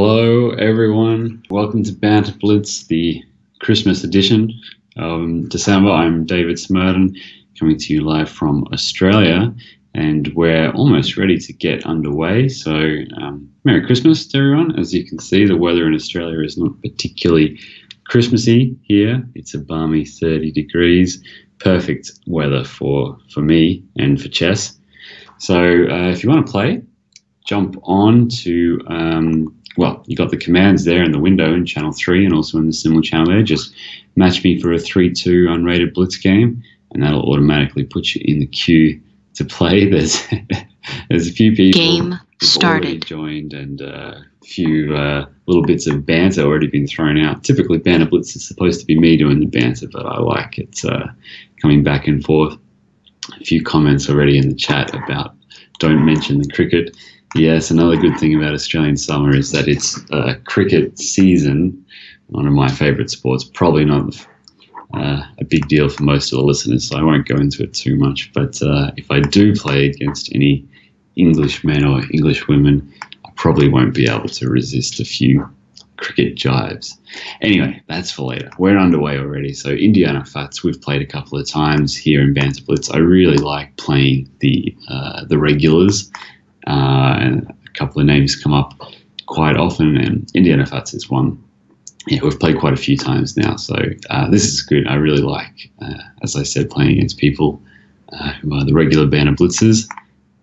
Hello, everyone. Welcome to Banter Blitz, the Christmas edition of December. I'm David Smerdon, coming to you live from Australia, and we're almost ready to get underway. So, Merry Christmas to everyone. As you can see, the weather in Australia is not particularly Christmassy here. It's a balmy 30 degrees, perfect weather for me and for chess. So, if you want to play, jump on to well, you got the commands there in the window in channel 3 and also in the symbol channel there. Just match me for a 3-2 unrated blitz game, and that'll automatically put you in the queue to play. There's a few people Game started. already joined, and a few little bits of banter already been thrown out. Typically, Banter Blitz is supposed to be me doing the banter, but I like it coming back and forth. A few comments already in the chat about don't mention the cricket. Yes, another good thing about Australian summer is that it's cricket season, one of my favourite sports. Probably not a big deal for most of the listeners, so I won't go into it too much. But if I do play against any English men or English women, I probably won't be able to resist a few cricket jibes. Anyway, that's for later. We're underway already. So Indiana Fats, we've played a couple of times here in Banter Blitz. I really like playing the regulars. And a couple of names come up quite often, and Indiana Fats is one. Yeah, we've played quite a few times now, so this is good. I really like, as I said, playing against people who are the regular Banner Blitzers.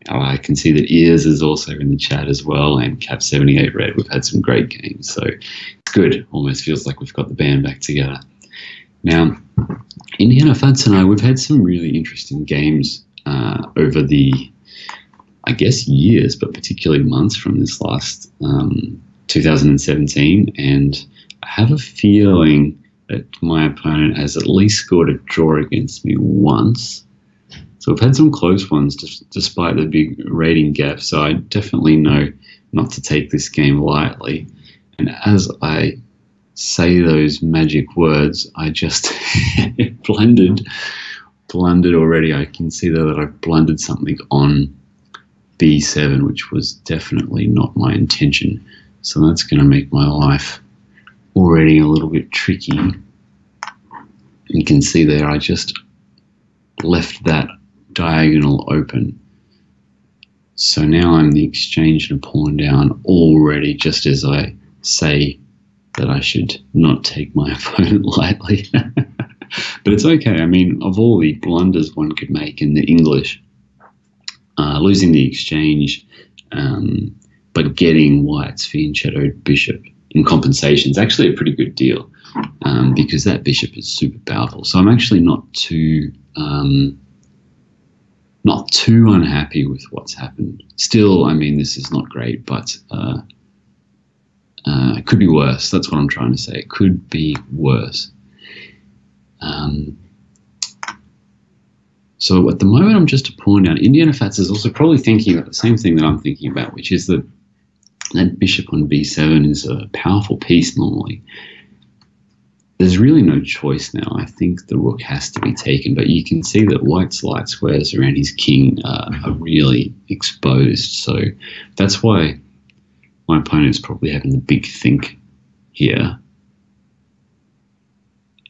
I can see that Ears is also in the chat as well, and Cap78 Red. We've had some great games, so it's good. Almost feels like we've got the band back together. Now, Indiana Fats and I, we've had some really interesting games over the, I guess, years, but particularly months from this last 2017, and I have a feeling that my opponent has at least scored a draw against me once. So we've had some close ones despite the big rating gap, so I definitely know not to take this game lightly. And as I say those magic words, I just blundered already. I can see that I've blundered something on B7, which was definitely not my intention. So that's going to make my life already a little bit tricky. You can see there I just left that diagonal open. So now I'm the exchange and a pawn down already, just as I say that I should not take my opponent lightly. But it's okay. I mean, of all the blunders one could make in the English, losing the exchange, but getting White's fianchettoed bishop in compensation is actually a pretty good deal, because that bishop is super powerful. So I'm actually not too unhappy with what's happened. Still, I mean, this is not great, but it could be worse. That's what I'm trying to say. It could be worse. So at the moment, I'm just a pawn down. Indiana Fats is also probably thinking about the same thing that I'm thinking about, which is that bishop on b7 is a powerful piece normally. There's really no choice now. I think the rook has to be taken, but you can see that White's light squares around his king are really exposed. So that's why my opponent's probably having a big think here,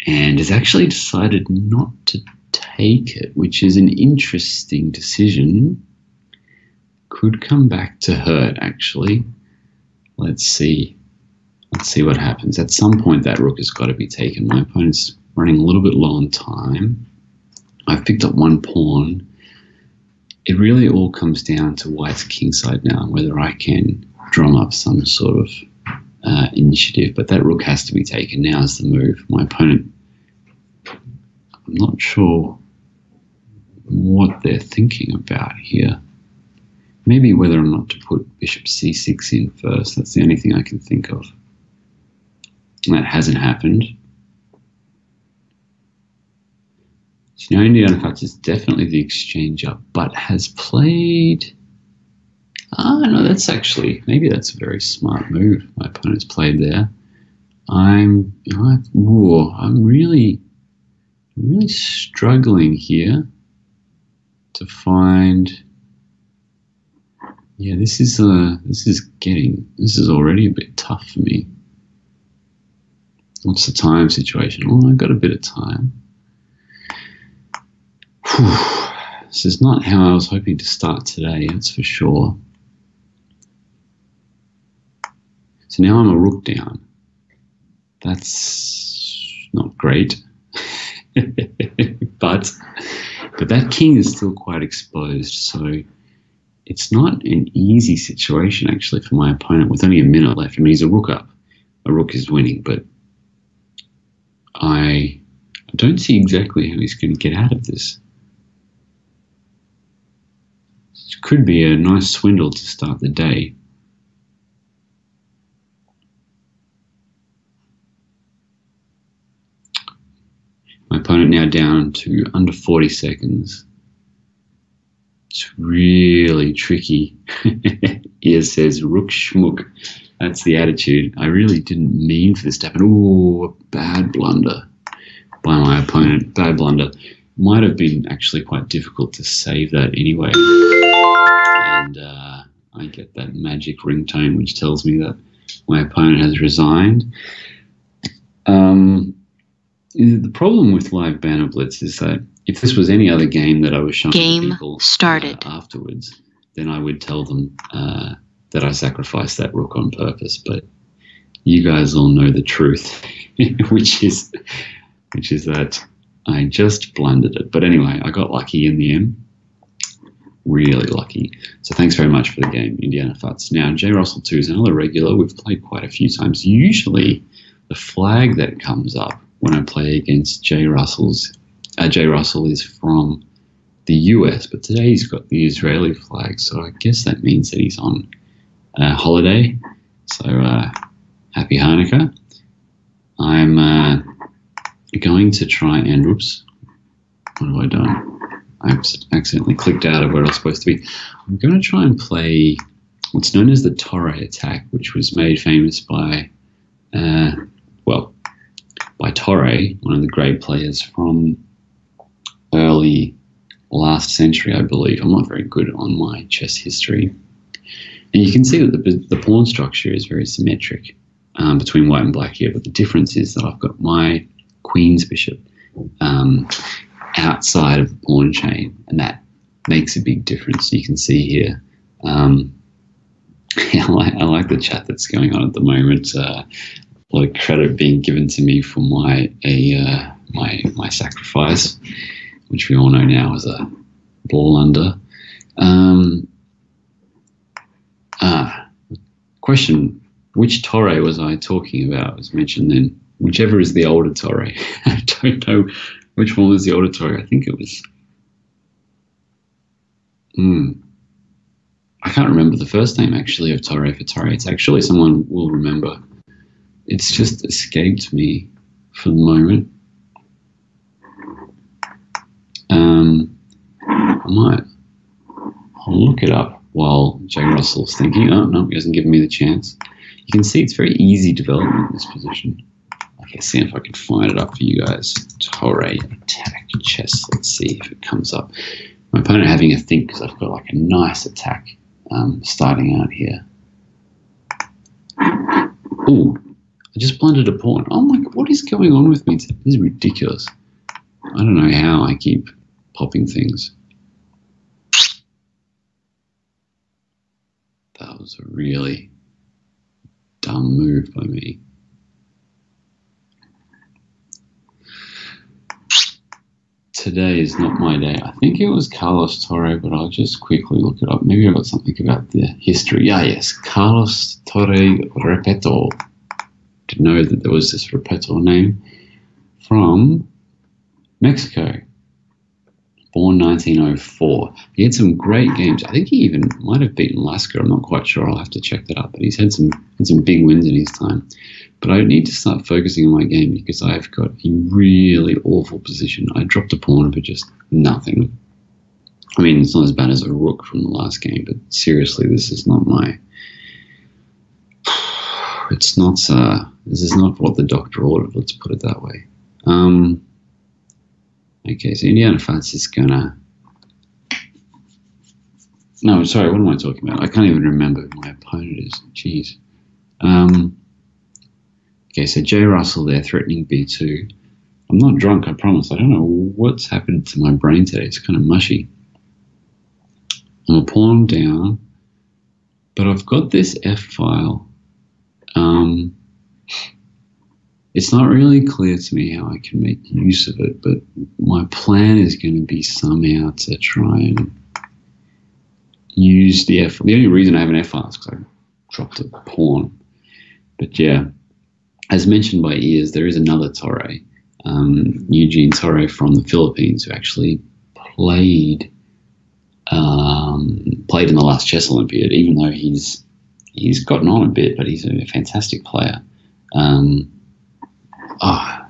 and has actually decided not to take it, which is an interesting decision. Could come back to hurt, actually. Let's see what happens. At some point that rook has got to be taken. My opponent's running a little bit low on time. I've picked up one pawn. It really all comes down to White's kingside now, whether I can drum up some sort of initiative, but that rook has to be taken. Now is the move. My opponent, I'm not sure what they're thinking about here. Maybe whether or not to put bishop c6 in first. That's the only thing I can think of. And that hasn't happened. So now Indiana Fats is definitely the exchange up, but has played... no, that's actually... Maybe that's a very smart move my opponent's played there. I'm really struggling here to find Yeah, this is already a bit tough for me. What's the time situation? Oh, I got a bit of time. Whew. This is not how I was hoping to start today, that's for sure. So now I'm a rook down. That's not great. but that king is still quite exposed, so it's not an easy situation actually for my opponent with only a minute left. I mean, he's a rook up. A rook is winning, but I don't see exactly how he's going to get out of this. It could be a nice swindle to start the day. My opponent now down to under 40 seconds. It's really tricky. Here says Rook Schmook. That's the attitude. I really didn't mean for this to happen. Ooh, a bad blunder by my opponent. Bad blunder. Might have been actually quite difficult to save that anyway. And I get that magic ringtone which tells me that my opponent has resigned. The problem with live Banter Blitz is that if this was any other game that I was showing people afterwards, then I would tell them that I sacrificed that rook on purpose. But you guys all know the truth, which is that I just blundered it. But anyway, I got lucky in the end. Really lucky. So thanks very much for the game, Indiana Futz. Now, J. Russell 2 is another regular. We've played quite a few times. Usually the flag that comes up when I play against J. Russell is from the US, but today he's got the Israeli flag, so I guess that means that he's on holiday. So happy Hanukkah. I'm going to try and, oops, what have I done? I accidentally clicked out of where I was supposed to be. I'm going to try and play what's known as the Torre attack, which was made famous by, by Torre, one of the great players from early last century, I believe. I'm not very good on my chess history. And you can see that the pawn structure is very symmetric between white and black here, but the difference is that I've got my queen's bishop outside of the pawn chain, and that makes a big difference. You can see here. I like the chat that's going on at the moment. A lot of credit being given to me for my sacrifice, which we all know now is a blunder. Question: which Torre was I talking about? It was mentioned then. Whichever is the older Torre. I don't know which one was the older Torre. I think it was. I can't remember the first name actually of Torre for Torre. It's actually someone will remember. It's just escaped me for the moment. I'll look it up while J. Russell's thinking. Oh, no, he hasn't given me the chance. You can see it's very easy development in this position. Okay, see if I can find it up for you guys. Torre attack chess. Let's see if it comes up. My opponent having a think because I've got like a nice attack starting out here. Ooh, I just blundered a pawn. Oh my God, what is going on with me? This is ridiculous. I don't know how I keep popping things. That was a really dumb move by me. Today is not my day. I think it was Carlos Torre, but I'll just quickly look it up. Maybe I've got something about the history. Yeah, yes, Carlos Torre Repeto. Didn't know that there was this Repeto name. From Mexico. Born 1904. He had some great games. I think he even might have beaten Lasker. I'm not quite sure. I'll have to check that up. But he's had some big wins in his time. But I need to start focusing on my game because I've got a really awful position. I dropped a pawn for just nothing. I mean, it's not as bad as a rook from the last game, but seriously, this is not my... It's not... This is not what the doctor ordered, let's put it that way. Okay, so Indiana Futz is gonna... No, sorry, what am I talking about? I can't even remember who my opponent is. Jeez. Okay, so J. Russell there threatening B2. I'm not drunk, I promise. I don't know what's happened to my brain today. It's kind of mushy. I'm a pawn down, but I've got this F file. It's not really clear to me how I can make use of it, but my plan is going to be somehow to try and use the F. The only reason I have an F file is because I dropped a pawn. But yeah, as mentioned by Ears, there is another Torre, Eugene Torre from the Philippines, who actually played in the last Chess Olympiad, even though he's gotten on a bit, but he's a fantastic player. I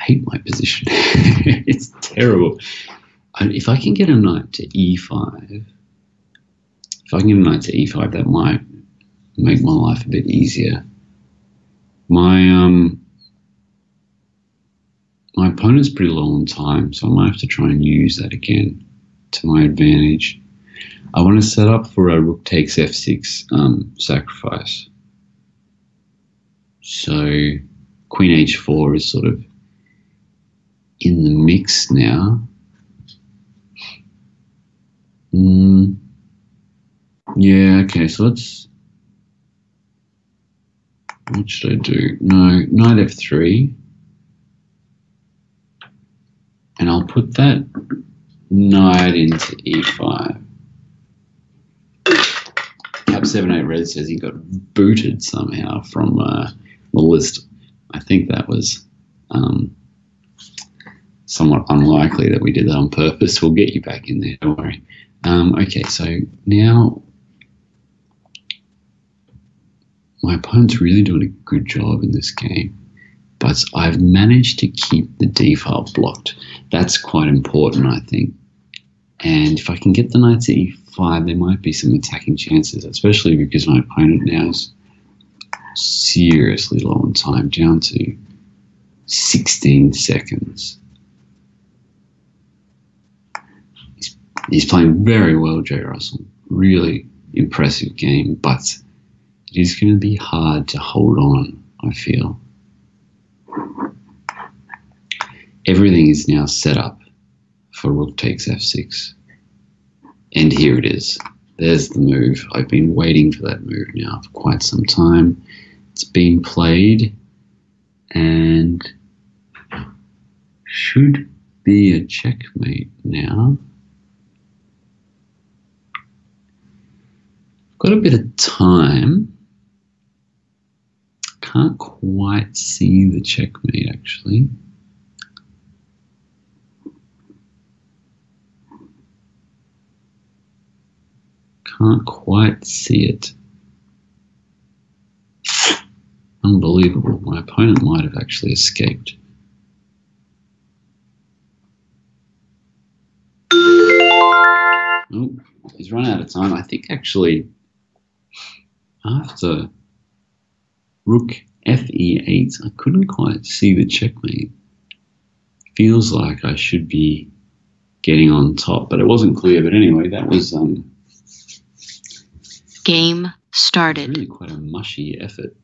hate my position. It's terrible. If I can get a knight to E5, that might make my life a bit easier. My opponent's pretty low on time, so I might have to try and use that again to my advantage. I want to set up for a rook takes F6 sacrifice. So Queen H4 is sort of in the mix now. Yeah, okay, so let's... What should I do? No, knight F3. And I'll put that knight into E5. Cap78 Red says he got booted somehow from the list. I think that was somewhat unlikely that we did that on purpose. We'll get you back in there, don't worry. Okay, so now my opponent's really doing a good job in this game, but I've managed to keep the D file blocked. That's quite important, I think. And if I can get the knight to E5, there might be some attacking chances, especially because my opponent now is seriously low on time, down to 16 seconds. He's playing very well, J. Russell. Really impressive game, but it is going to be hard to hold on, I feel. Everything is now set up for rook takes F6. And here it is. There's the move. I've been waiting for that move now for quite some time. It's been played and should be a checkmate now. Got a bit of time. Can't quite see the checkmate actually. Can't quite see it. Unbelievable. My opponent might have actually escaped. Oh, he's run out of time. I think actually after rook Fe8, I couldn't quite see the checkmate. Feels like I should be getting on top, but it wasn't clear. But anyway, that was game started. Really quite a mushy effort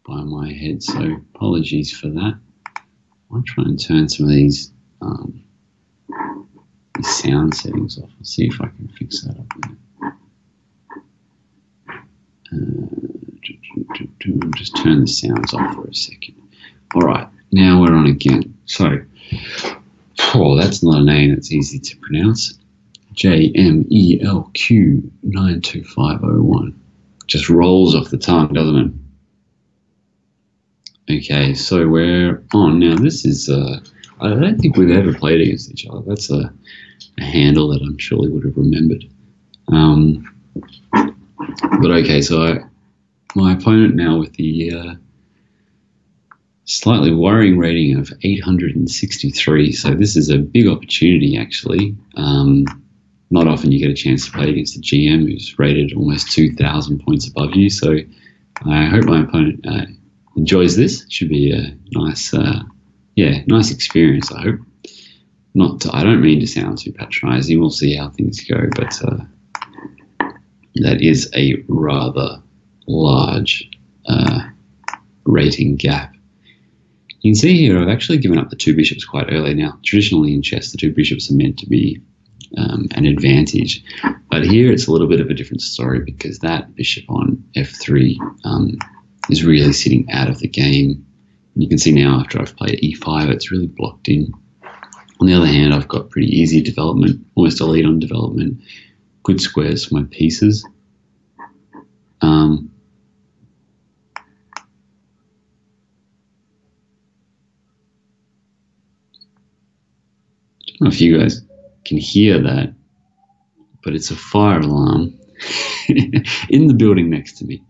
by my head, so apologies for that. I'll try and turn some of these sound settings off. I'll see if I can fix that up there. Just turn the sounds off for a second. All right, now we're on again. So, that's not a name that's easy to pronounce. JMELQ92501. Just rolls off the tongue, doesn't it? Okay, so we're on. Now this is, I don't think we've ever played against each other. That's a handle that I'm sure he would have remembered. But okay, so my opponent now with the slightly worrying rating of 863. So this is a big opportunity actually. Not often you get a chance to play against a GM who's rated almost 2,000 points above you. So I hope my opponent enjoys this. It should be a nice, nice experience, I hope. I don't mean to sound too patronizing. We'll see how things go, but that is a rather large rating gap. You can see here I've actually given up the 2 bishops quite early. Now, traditionally in chess, the 2 bishops are meant to be an advantage, but here it's a little bit of a different story because that bishop on f3 is really sitting out of the game. And you can see now after I've played e5, it's really blocked in. On the other hand, I've got pretty easy development, almost a lead on development, good squares for my pieces. I don't know if you guys can hear that, but it's a fire alarm in the building next to me,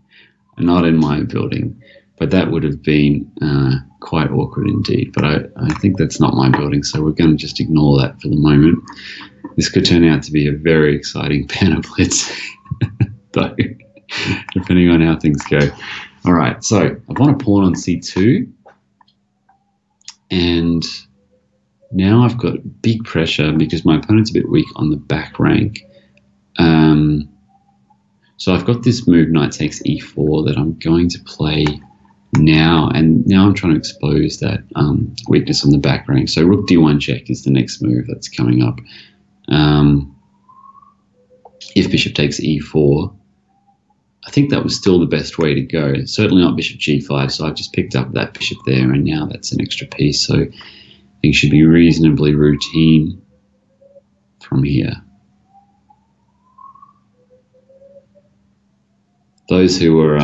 not in my building. But that would have been quite awkward indeed. But I think that's not my building, so we're going to just ignore that for the moment. This could turn out to be a very exciting Banter Blitz, though, depending on how things go. All right, so I've won a pawn on c2, and now I've got big pressure because my opponent's a bit weak on the back rank. So I've got this move, knight takes e4, that I'm going to play now, and now I'm trying to expose that weakness on the back rank. So rook d1 check is the next move that's coming up. If bishop takes e4, I think that was still the best way to go. Certainly not bishop g5, so I've just picked up that bishop there, and now that's an extra piece. So things should be reasonably routine from here. Those who were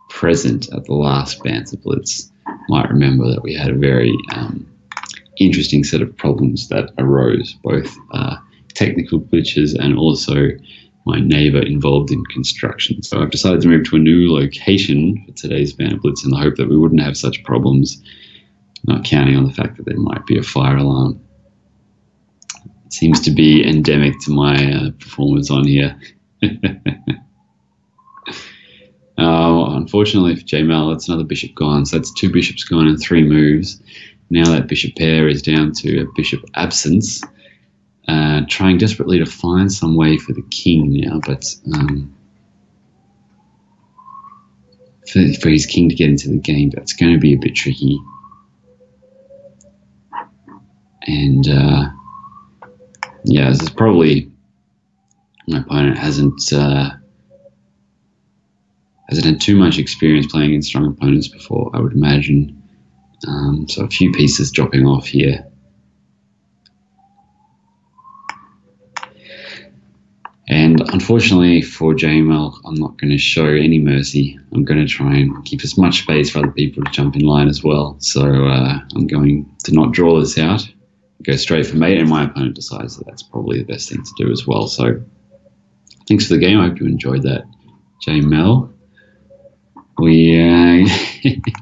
present at the last Banter Blitz might remember that we had a very interesting set of problems that arose, both technical glitches and also my neighbor involved in construction. So I've decided to move to a new location for today's Banter Blitz in the hope that we wouldn't have such problems, not counting on the fact that there might be a fire alarm. It seems to be endemic to my performance on here. Unfortunately for J-Mal, that's another bishop gone. So that's 2 bishops gone in 3 moves. Now that bishop pair is down to a bishop absence. Trying desperately to find some way for the king now, but for his king to get into the game, that's going to be a bit tricky. And yeah, this is probably, my opponent hasn't had too much experience playing against strong opponents before, I would imagine. So a few pieces dropping off here. And unfortunately for JML, I'm not going to show any mercy. I'm going to try and keep as much space for other people to jump in line as well. So I'm going to not draw this out, go straight for mate, and my opponent decides that that's probably the best thing to do as well. So thanks for the game. I hope you enjoyed that, JML. We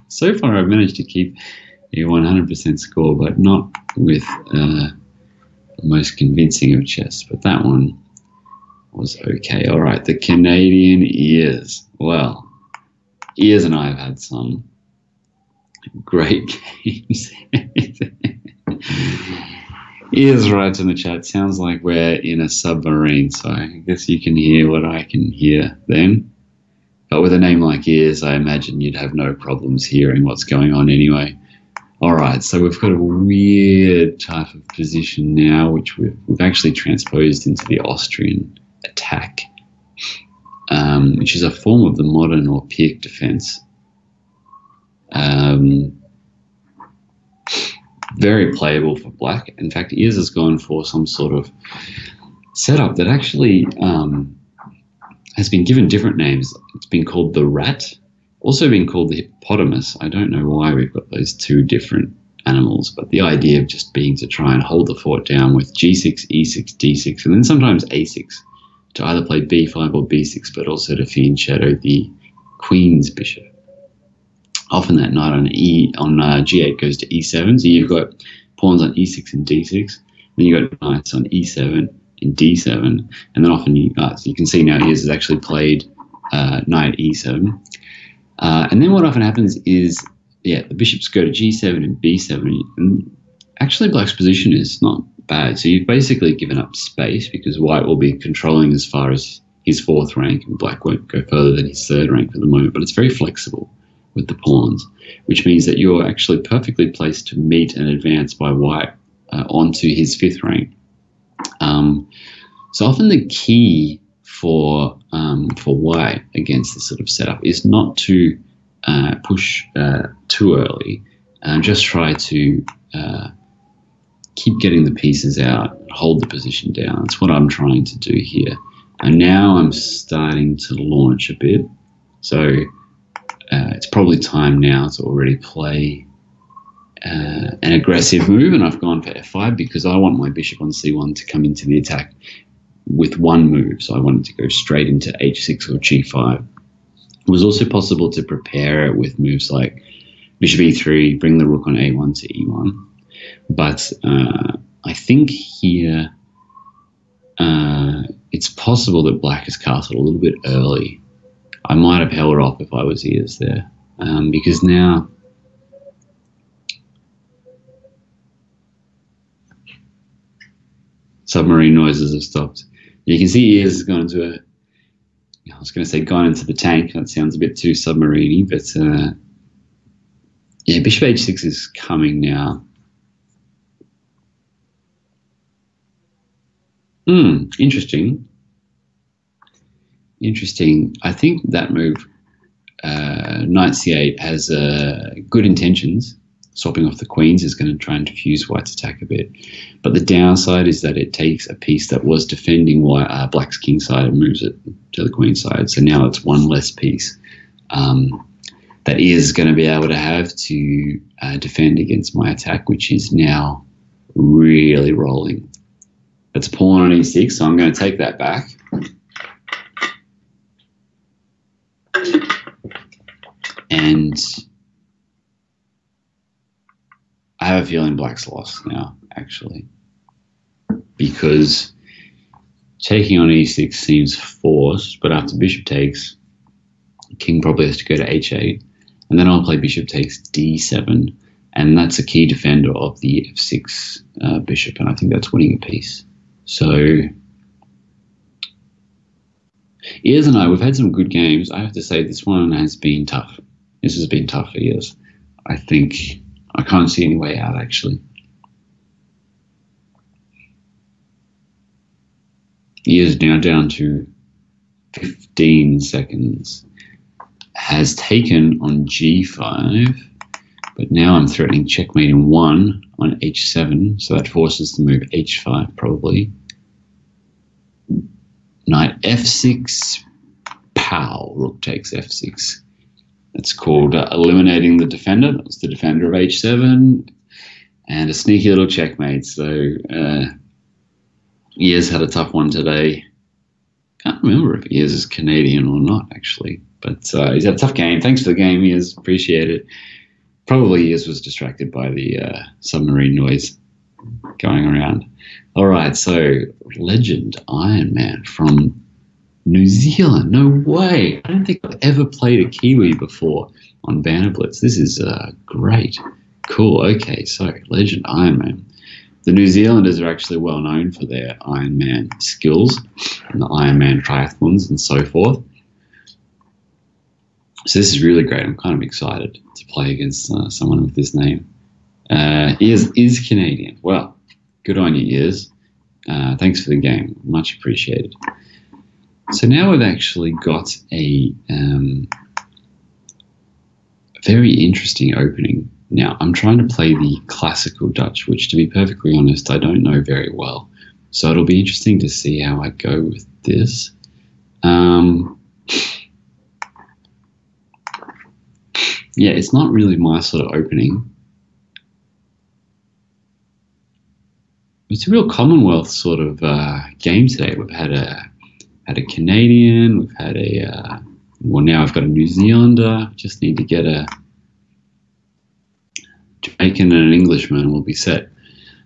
so far I've managed to keep a 100% score, but not with the most convincing of chess. But that one was okay. All right, the Canadian Ears. Well, Ears and I have had some great games. Ears writes in the chat, sounds like we're in a submarine, so I guess you can hear what I can hear then. But with a name like Ears, I imagine you'd have no problems hearing what's going on anyway. All right, so we've got a weird type of position now, which we've actually transposed into the Austrian attack, which is a form of the modern or Pirc defense. Very playable for black. In fact, Ears has gone for some sort of setup that actually has been given different names. It's been called the rat, also been called the hippopotamus. I don't know why we've got those two different animals, but the idea of just being to try and hold the fort down with g6, e6, d6, and then sometimes a6 to either play b5 or b6, but also to fiend shadow the queen's bishop. Often that knight on g8 goes to e7, so you've got pawns on e6 and d6, then you've got knights on e7 and d7, and then often so you can see now Ears has actually played knight e7, and then what often happens is, yeah, the bishops go to g7 and b7, and actually black's position is not bad. So you've basically given up space because white will be controlling as far as his 4th rank, and black won't go further than his 3rd rank at the moment. But it's very flexible with the pawns, which means that you're actually perfectly placed to meet and advance by white onto his 5th rank. So often the key for white against this sort of setup is not to push too early, and just try to keep getting the pieces out, hold the position down. That's what I'm trying to do here. And now I'm starting to launch a bit. So it's probably time now to already play an aggressive move, and I've gone for f5 because I want my bishop on c1 to come into the attack with one move. So I wanted to go straight into h6 or g5. It was also possible to prepare it with moves like bishop e3, bring the rook on a1 to e1. But I think here it's possible that black has castled a little bit early. I might have held off if I was ears there, because now submarine noises have stopped. You can see ears has gone into a, I was going to say gone into the tank. That sounds a bit too submarine-y, but yeah, bishop h6 is coming now. Interesting. Interesting. I think that move, knight c8, has good intentions. Swapping off the queens is going to try and diffuse white's attack a bit. But the downside is that it takes a piece that was defending black's king side and moves it to the queen side. So now it's one less piece that is going to be able to have to defend against my attack, which is now really rolling. It's pawn on e6, so I'm going to take that back. And I have a feeling black's lost now, actually, because taking on e6 seems forced, but after bishop takes, king probably has to go to h8, and then I'll play bishop takes d7, and that's a key defender of the f6 bishop, and I think that's winning a piece. So Ears and I, we've had some good games. I have to say this one has been tough. This has been tough for Ears. I think I can't see any way out, actually. Ears now down to 15 seconds. Has taken on g5, but now I'm threatening checkmate in 1 on h7, so that forces the move h5 probably. Knight f6, pow, rook takes f6. That's called eliminating the defender. That's the defender of h7, and a sneaky little checkmate. So Ears had a tough one today. Can't remember if Ears is Canadian or not, actually. But he's had a tough game. Thanks for the game, Ears. Appreciate it. Probably Ears was distracted by the submarine noise going around. All right, so Legend Iron Man from New Zealand. No way. I don't think I've ever played a Kiwi before on Banter Blitz. This is great. Cool. Okay, so Legend Iron Man. The New Zealanders are actually well known for their Iron Man skills and the Iron Man triathlons and so forth. So this is really great. I'm kind of excited to play against someone with this name. Ears is Canadian. Well, good on you, Ears. Thanks for the game. Much appreciated. So now we've actually got a very interesting opening. Now, I'm trying to play the classical Dutch, which, to be perfectly honest, I don't know very well. So it'll be interesting to see how I go with this. Yeah, it's not really my sort of opening. It's a real Commonwealth sort of game today. We've had a Canadian, we've had a, well, now I've got a New Zealander. Just need to get a Jamaican and an Englishman and we'll be set.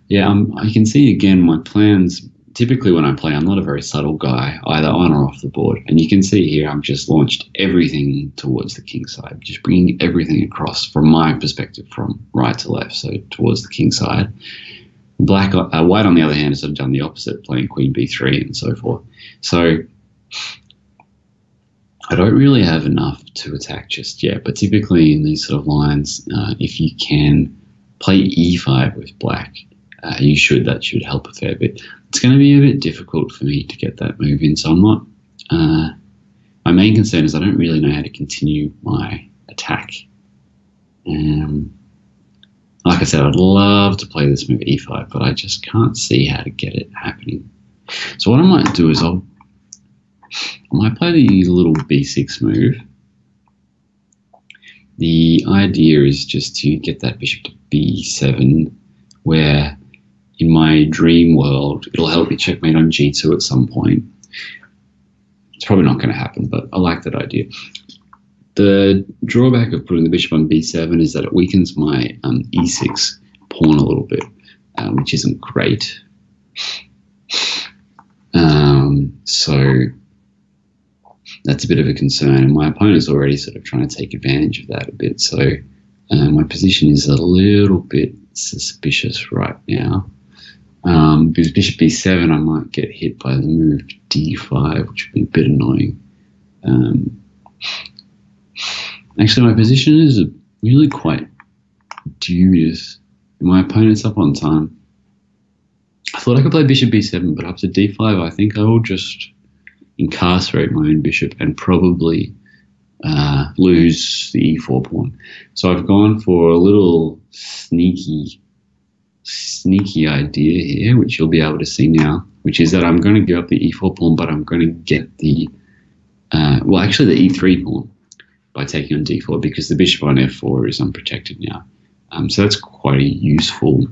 Yeah, I can see again my plans. Typically when I play, I'm not a very subtle guy, either on or off the board. And you can see here I've just launched everything towards the king side, just bringing everything across from my perspective from right to left, so towards the king side. White, on the other hand, has sort of done the opposite, playing queen b3 and so forth. So I don't really have enough to attack just yet, but typically in these sort of lines, if you can play e5 with black, that should help a fair bit. It's going to be a bit difficult for me to get that move in, so I'm not... my main concern is I don't really know how to continue my attack. Like I said, I'd love to play this move e5, but I just can't see how to get it happening. So what I might do is I might play the little b6 move. The idea is just to get that bishop to b7, where in my dream world, it'll help me checkmate on g2 at some point. It's probably not going to happen, but I like that idea. The drawback of putting the bishop on b7 is that it weakens my e6 pawn a little bit, which isn't great. So that's a bit of a concern, and my opponent's already sort of trying to take advantage of that a bit. So my position is a little bit suspicious right now. Because bishop b7, I might get hit by the move d5, which would be a bit annoying. Actually, my position is really quite dubious. My opponent's up on time. I thought I could play bishop b7, but up to d5, I think I will just incarcerate my own bishop and probably lose the e4 pawn. So I've gone for a little sneaky idea here, which you'll be able to see now, which is that I'm going to give up the e4 pawn, but I'm going to get the, actually the e3 pawn by taking on d4, because the bishop on f4 is unprotected now. So that's quite a useful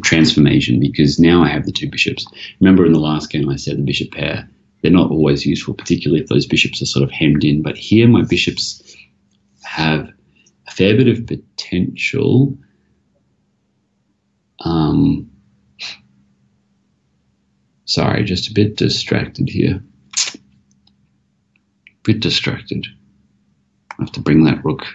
transformation, because now I have the two bishops. Remember in the last game I said the bishop pair, they're not always useful, particularly if those bishops are sort of hemmed in, but here my bishops have a fair bit of potential. Sorry, just a bit distracted here. I have to bring that rook a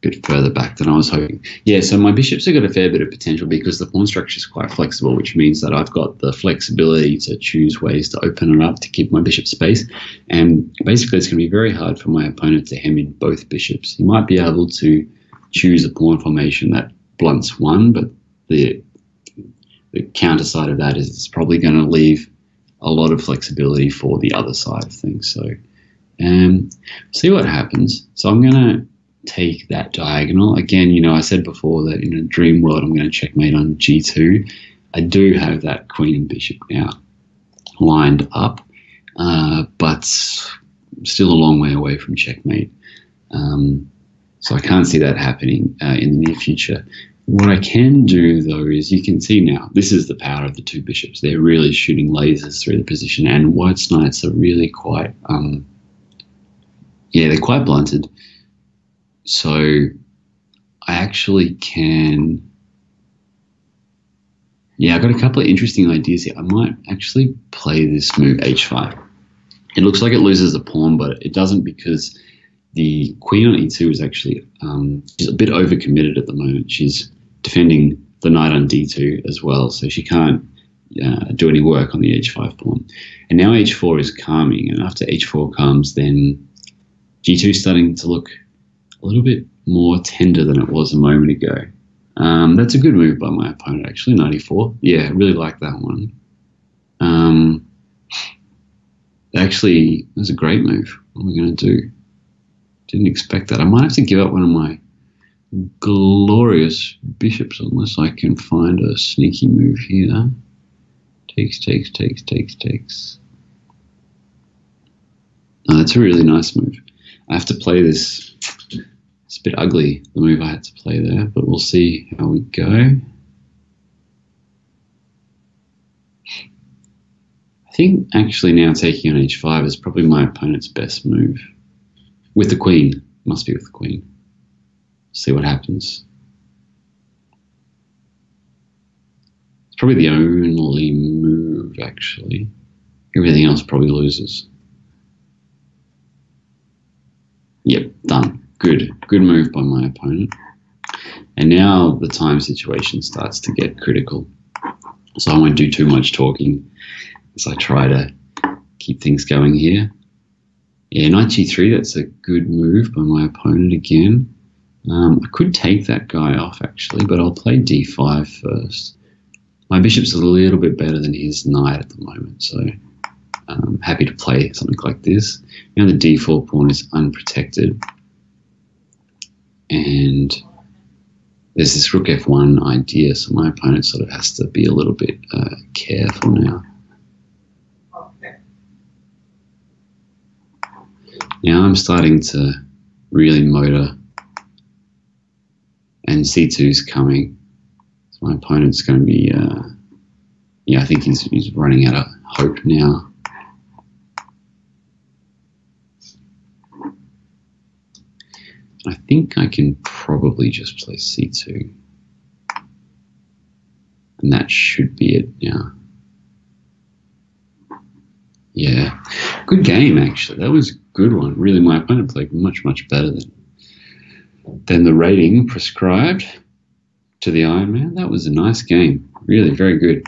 bit further back than I was hoping. Yeah, so my bishops have got a fair bit of potential because the pawn structure is quite flexible, which means that I've got the flexibility to choose ways to open it up to keep my bishop space. And basically, it's going to be very hard for my opponent to hem in both bishops. He might be able to choose a pawn formation that blunts one, but the counter side of that is it's probably going to leave a lot of flexibility for the other side of things. So see what happens. So I'm going to take that diagonal. Again, you know, I said before that in a dream world I'm going to checkmate on g2. I do have that queen and bishop now lined up, but still a long way away from checkmate. So I can't see that happening in the near future. What I can do, though, is you can see now, this is the power of the two bishops. They're really shooting lasers through the position, and White's knights are really quite, they're quite blunted. So I actually can, I've got a couple of interesting ideas here. I might actually play this move h5. It looks like it loses the pawn, but it doesn't, because the queen on e2 is actually she's a bit overcommitted at the moment. She's defending the knight on d2 as well, so she can't do any work on the h5 pawn. And now h4 is calming, and after h4 comes, then g2 is starting to look a little bit more tender than it was a moment ago. That's a good move by my opponent, actually, 94. Yeah, I really like that one. Actually, that's a great move. What are we going to do? Didn't expect that. I might have to give up one of my glorious bishops unless I can find a sneaky move here. Takes. Oh, that's a really nice move. I have to play this. It's a bit ugly, the move I had to play there, but we'll see how we go. I think actually now taking on h5 is probably my opponent's best move. With the queen. Must be with the queen. See what happens. It's probably the only move, actually. Everything else probably loses. Yep, done. Good move by my opponent. And now the time situation starts to get critical. So I won't do too much talking as I try to keep things going here. Yeah, knight g3, that's a good move by my opponent again. I could take that guy off actually, but I'll play d5 first. My bishop's a little bit better than his knight at the moment, so I'm happy to play something like this. Now the d4 pawn is unprotected. And there's this rook f1 idea, so my opponent sort of has to be a little bit careful now. Now I'm starting to really motor, and c2's coming. So my opponent's going to be, yeah, I think he's running out of hope now. I think I can probably just play c2. And that should be it now. Yeah, good game actually. That was a good one. Really, my opponent played much, much better than the rating prescribed to the Iron Man. That was a nice game. Really, very good.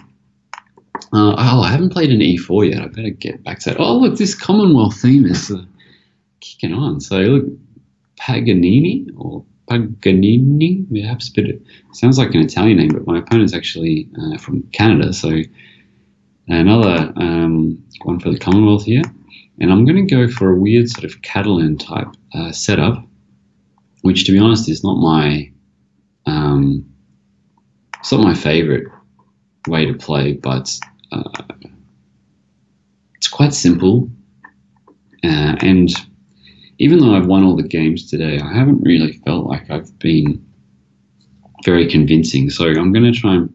Oh, I haven't played an e4 yet. I better get back to that. Oh, look, this Commonwealth theme is kicking on. So look, Paganini or Paganini, perhaps, but it sounds like an Italian name, but my opponent's actually from Canada. So another one for the Commonwealth here. And I'm going to go for a weird sort of Catalan type setup, which to be honest is not my it's not my favorite way to play, but it's quite simple. And even though I've won all the games today, I haven't really felt like I've been very convincing. So I'm going to try and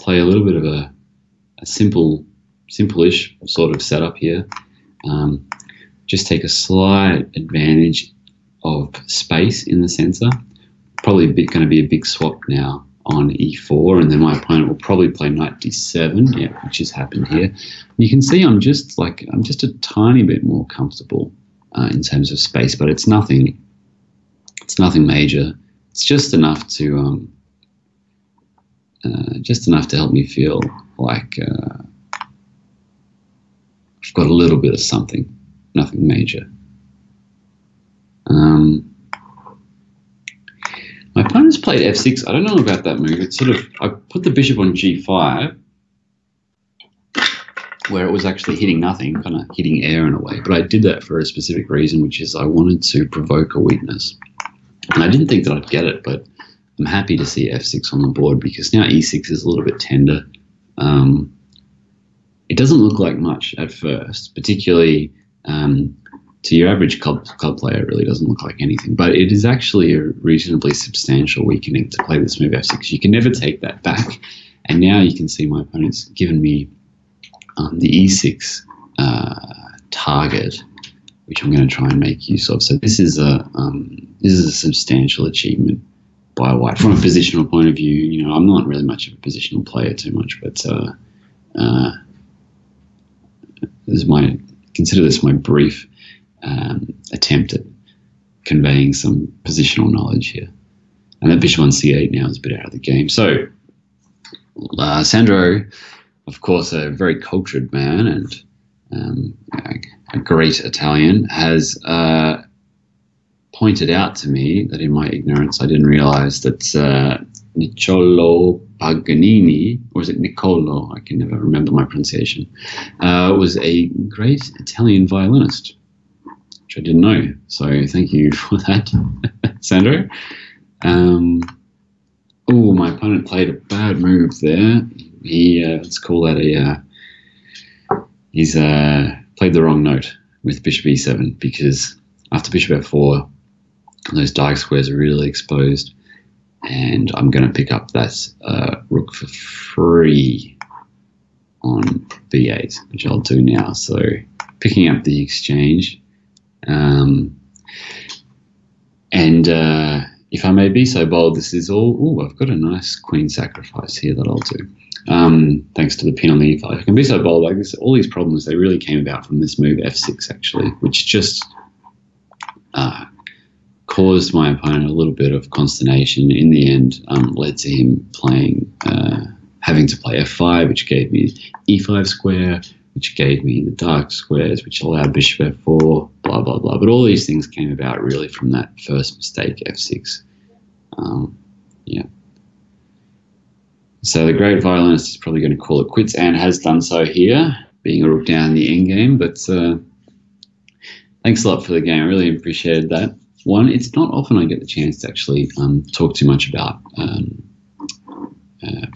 play a little bit of a simple-ish sort of setup here. Just take a slight advantage of space in the center. Probably going to be a big swap now on e4, and then my opponent will probably play knight d7, yeah, which has happened here. You can see I'm just a tiny bit more comfortable in terms of space, but it's nothing major. It's just enough to help me feel like I've got a little bit of something, nothing major. My opponent's played f6. I don't know about that move. It's sort of, I put the bishop on g5, where it was actually hitting nothing, kind of hitting air in a way. But I did that for a specific reason, which is I wanted to provoke a weakness. And I didn't think that I'd get it, but I'm happy to see f6 on the board because now e6 is a little bit tender. It doesn't look like much at first, particularly to your average club player. It really doesn't look like anything, but it is actually a reasonably substantial weakening to play this move f6. You can never take that back. And now you can see my opponent's given me the e6 target, which I'm going to try and make use of. So this is a substantial achievement by white from a positional point of view. You know, I'm not really much of a positional player too much, but consider this my brief attempt at conveying some positional knowledge here. And that bishop on c8 now is a bit out of the game. So Sandro, of course, a very cultured man and a great Italian, has pointed out to me that in my ignorance I didn't realize that Niccolò Paganini, or is it Niccolo? I can never remember my pronunciation, was a great Italian violinist, which I didn't know. So thank you for that, Sandro. Oh, my opponent played a bad move there. He, let's call that he's played the wrong note with bishop e7, because after bishop f4, those dark squares are really exposed, and I'm going to pick up that rook for free on b8, which I'll do now. So picking up the exchange, and if I may be so bold, this is all. Oh, I've got a nice queen sacrifice here that I'll do. Thanks to the pin on the e5. If I can be so bold like this, all these problems, they really came about from this move f6 actually, which just caused my opponent a little bit of consternation. In the end, led to him playing, having to play f5, which gave me e5 square, which gave me the dark squares, which allowed bishop f4, blah, blah, blah. But all these things came about really from that first mistake, f6. Yeah. So the great violinist is probably going to call it quits, and has done so here, being a rook down in the endgame. But thanks a lot for the game. I really appreciated that. One, it's not often I get the chance to actually talk too much about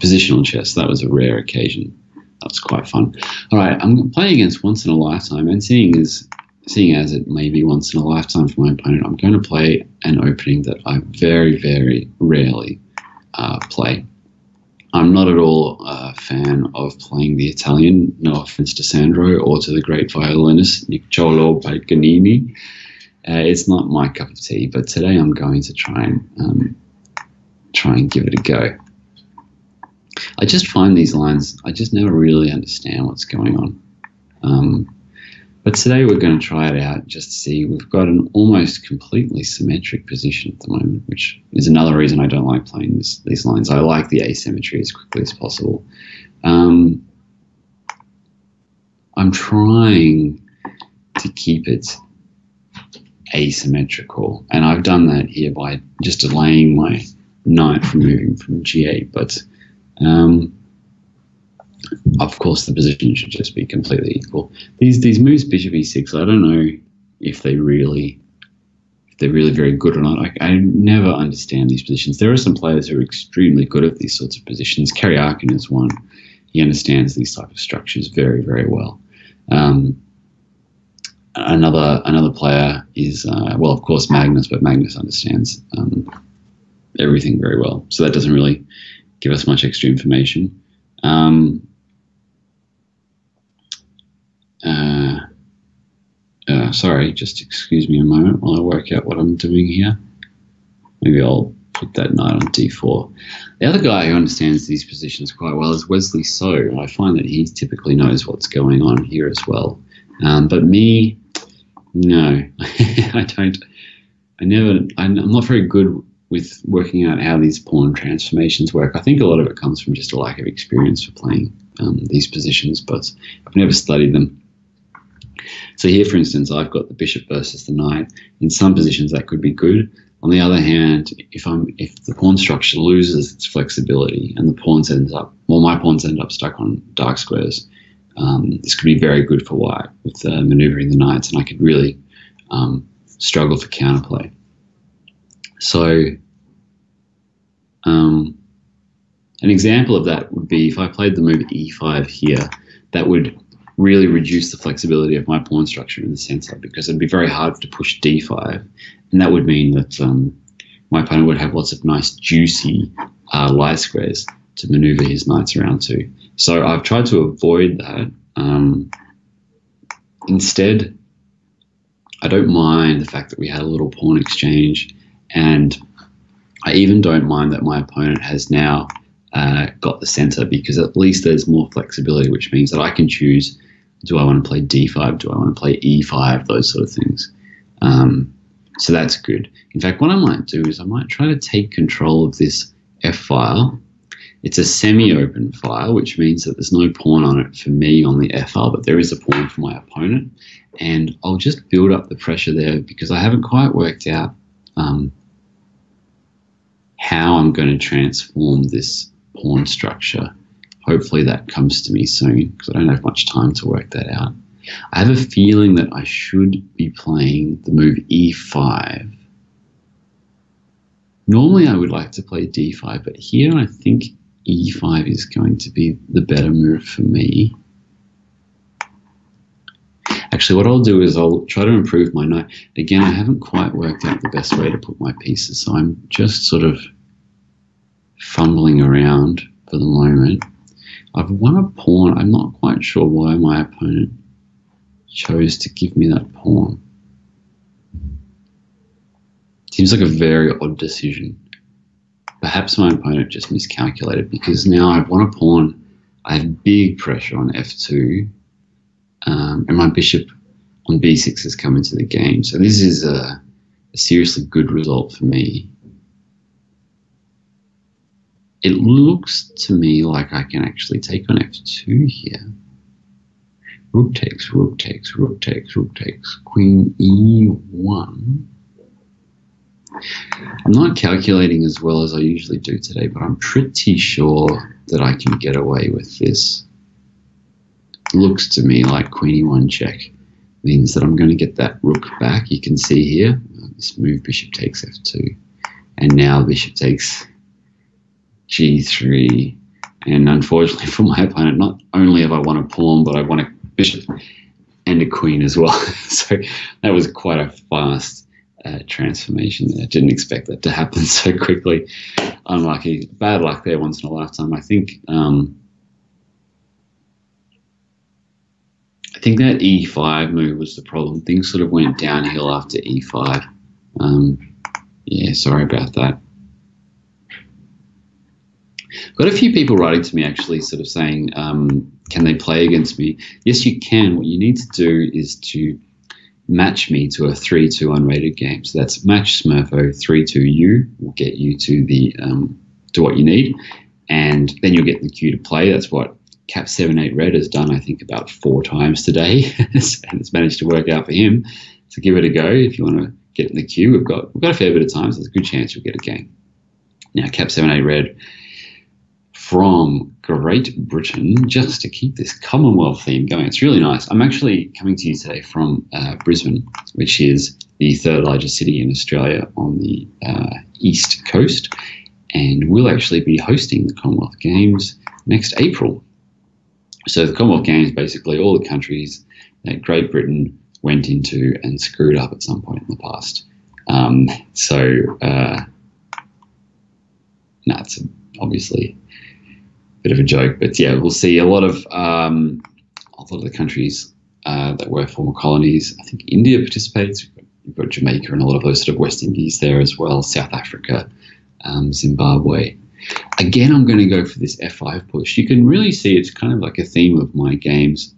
positional chess. That was a rare occasion. That was quite fun. All right, I'm playing against once in a lifetime, and seeing as it may be once in a lifetime for my opponent, I'm going to play an opening that I very, very rarely play. I'm not at all a fan of playing the Italian, no offense to Sandro or to the great violinist Niccolò Paganini. It's not my cup of tea, but today I'm going to try and give it a go. I just find these lines, I just never really understand what's going on. But today we're going to try it out just to see. We've got an almost completely symmetric position at the moment, which is another reason I don't like playing these lines. I like the asymmetry as quickly as possible. I'm trying to keep it asymmetrical, and I've done that here by just delaying my knight from moving from g8, but of course the position should just be completely equal. These moves bishop e6, I don't know if they're really very good or not. I never understand these positions. There are some players who are extremely good at these sorts of positions. Karyakin is one. He understands these type of structures very, very well. Another player is, well, of course, Magnus, but Magnus understands everything very well. So that doesn't really give us much extra information. Sorry, just excuse me a moment while I work out what I'm doing here. Maybe I'll put that knight on d4. The other guy who understands these positions quite well is Wesley So. I find that he typically knows what's going on here as well. But me, no, I don't. I'm not very good with working out how these pawn transformations work. I think a lot of it comes from just a lack of experience for playing these positions, but I've never studied them. So here, for instance, I've got the bishop versus the knight. In some positions, that could be good. On the other hand, if the pawn structure loses its flexibility and the pawns my pawns end up stuck on dark squares, this could be very good for white with maneuvering the knights, and I could really struggle for counterplay. So an example of that would be if I played the move e5 here, that would really reduce the flexibility of my pawn structure in the center, because it'd be very hard to push d5, and that would mean that my opponent would have lots of nice juicy light squares to maneuver his knights around to. So I've tried to avoid that. Instead, I don't mind the fact that we had a little pawn exchange, and I even don't mind that my opponent has now got the center, because at least there's more flexibility, which means that I can choose, do I want to play d5, do I want to play e5, those sort of things. So that's good. In fact, what I might do is I might try to take control of this f file. It's a semi-open file, which means that there's no pawn on it for me on the f file, but there is a pawn for my opponent. And I'll just build up the pressure there, because I haven't quite worked out how I'm going to transform this pawn structure. Hopefully that comes to me soon, because I don't have much time to work that out. I have a feeling that I should be playing the move e5. Normally I would like to play d5, but here I think e5 is going to be the better move for me. Actually, what I'll do is I'll try to improve my knight. Again, I haven't quite worked out the best way to put my pieces, so I'm just sort of fumbling around for the moment. I've won a pawn. I'm not quite sure why my opponent chose to give me that pawn. Seems like a very odd decision. Perhaps my opponent just miscalculated, because now I've won a pawn. I have big pressure on f2, and my bishop on b6 has come into the game. So this is a seriously good result for me. It looks to me like I can actually take on f2 here. Rook takes, rook takes, rook takes, rook takes, queen e1. I'm not calculating as well as I usually do today, but I'm pretty sure that I can get away with this. It looks to me like queen e1 check means that I'm going to get that rook back. You can see here, this move bishop takes f2, and now bishop takes g3. And unfortunately for my opponent, not only have I won a pawn, but I won a bishop and a queen as well. So that was quite a fast transformation. I didn't expect that to happen so quickly. Unlucky, bad luck there once in a lifetime. I think that e5 move was the problem. Things sort of went downhill after e5. Yeah, sorry about that. Got a few people writing to me actually sort of saying, can they play against me? Yes, you can. What you need to do is to match me to a 3-2 unrated game. So that's match Smurfo 3-2U will get you to the to what you need, and then you'll get the queue to play. That's what Cap 7-8 Red has done, I think, about 4 times today, and it's managed to work out for him. So give it a go if you want to get in the queue. We've got a fair bit of time, so there's a good chance you'll get a game. Now, Cap 7-8 Red from Great Britain, just to keep this Commonwealth theme going. It's really nice. I'm actually coming to you today from Brisbane, which is the 3rd largest city in Australia on the east coast, and we'll actually be hosting the Commonwealth Games next April. So the Commonwealth Games, basically all the countries that Great Britain went into and screwed up at some point in the past. It's obviously bit of a joke, but yeah, we'll see a lot of the countries that were former colonies. I think India participates. We've got Jamaica and a lot of those sort of West Indies there as well. South Africa, Zimbabwe. Again, I'm going to go for this f5 push. You can really see it's kind of like a theme of my games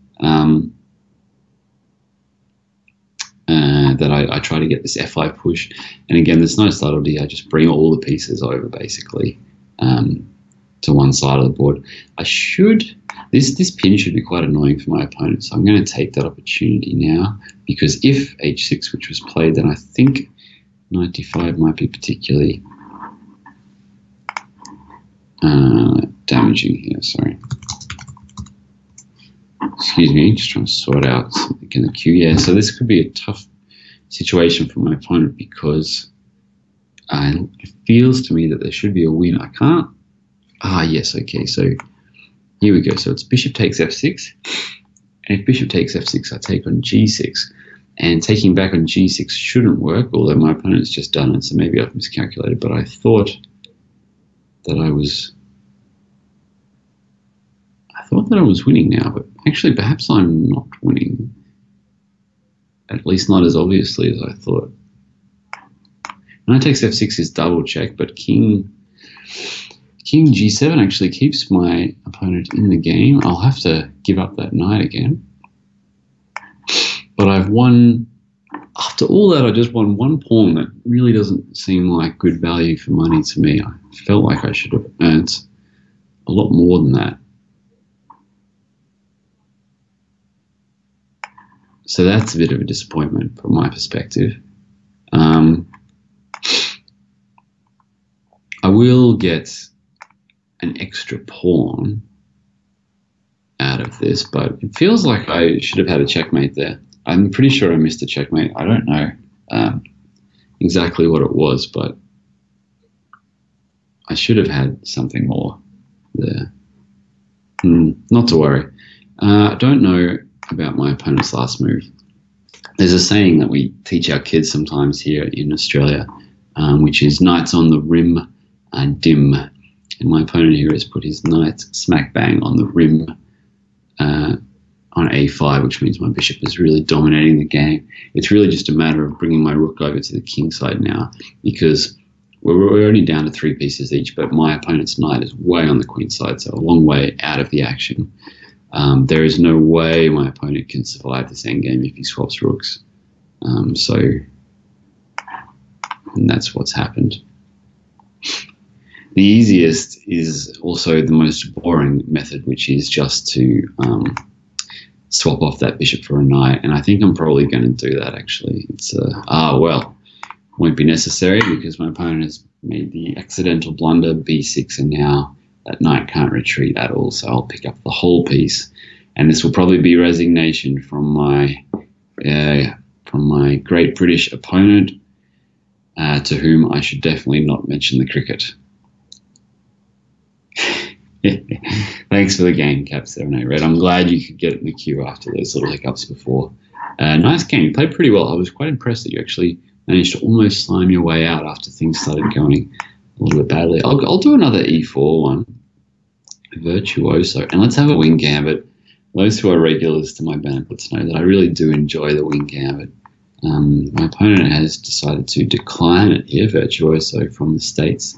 that I try to get this f5 push. And again, there's no subtlety. I just bring all the pieces over basically. To one side of the board. This pin should be quite annoying for my opponent, so I'm going to take that opportunity now, because if h6, which was played, then I think 95 might be particularly damaging here, sorry. Excuse me, just trying to sort out something in the queue. Yeah, so this could be a tough situation for my opponent, because it feels to me that there should be a win. I can't. Yes, okay, so here we go. So it's bishop takes f6, and if bishop takes f6, I take on g6, and taking back on g6 shouldn't work, although my opponent's just done it, so maybe I've miscalculated, but I thought that I was winning now, but actually perhaps I'm not winning, at least not as obviously as I thought. Knight takes f6 is double check, but King g7 actually keeps my opponent in the game. I'll have to give up that knight again. But I've won, after all that, I just won one pawn that really doesn't seem like good value for money to me. I felt like I should have earned a lot more than that. So that's a bit of a disappointment from my perspective. I will get an extra pawn out of this, but it feels like I should have had a checkmate there. I'm pretty sure I missed a checkmate. I don't know exactly what it was, but I should have had something more there. Not to worry. I don't know about my opponent's last move. There's a saying that we teach our kids sometimes here in Australia, which is knights on the rim and dim. And my opponent here has put his knight smack bang on the rim on a5, which means my bishop is really dominating the game. It's really just a matter of bringing my rook over to the king side now, because we're only down to 3 pieces each, but my opponent's knight is way on the queen side, so a long way out of the action. There is no way my opponent can survive this endgame if he swaps rooks. So and that's what's happened. The easiest is also the most boring method, which is just to swap off that bishop for a knight, and I think I'm probably going to do that actually. It's well, won't be necessary because my opponent has made the accidental blunder b6, and now that knight can't retreat at all, so I'll pick up the whole piece, and this will probably be resignation from my great British opponent, to whom I should definitely not mention the cricket. Thanks for the game, Cap78 Red. I'm glad you could get in the queue after those little hiccups before. Nice game. You played pretty well. I was quite impressed that you actually managed to almost slime your way out after things started going a little bit badly. I'll do another e4 one. Virtuoso. And let's have a wing gambit. Those who are regulars to my Banter Blitz know that I really do enjoy the wing gambit. My opponent has decided to decline it here, Virtuoso from the States.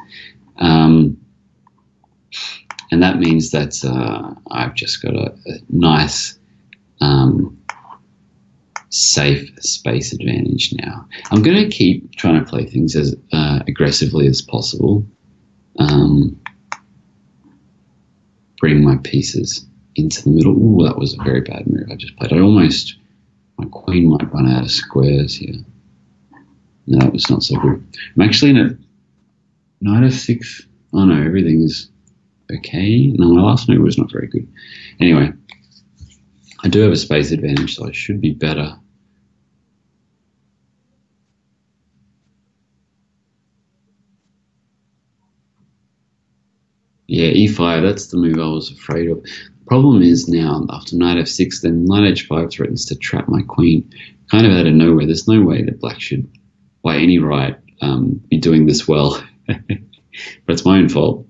And that means that I've just got a nice, safe space advantage now. I'm going to keep trying to play things as aggressively as possible. Bring my pieces into the middle. Ooh, that was a very bad move I just played. My queen might run out of squares here. No, that was not so good. I'm actually in a knight f6. Oh no, everything is okay. No, my last move was not very good. Anyway, I do have a space advantage, so I should be better. Yeah, e5, that's the move I was afraid of. The problem is now, after knight f6, then knight h5 threatens to trap my queen. Kind of out of nowhere. There's no way that black should, by any right, be doing this well. But it's my own fault.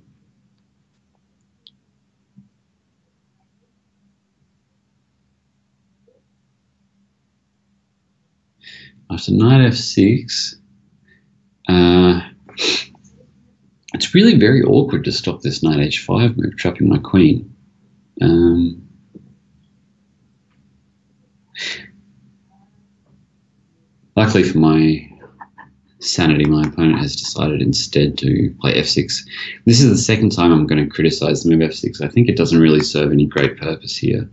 After knight f6, it's really very awkward to stop this knight h5 move, trapping my queen. Luckily for my sanity, my opponent has decided instead to play f6. This is the second time I'm going to criticize the move f6. I think it doesn't really serve any great purpose here,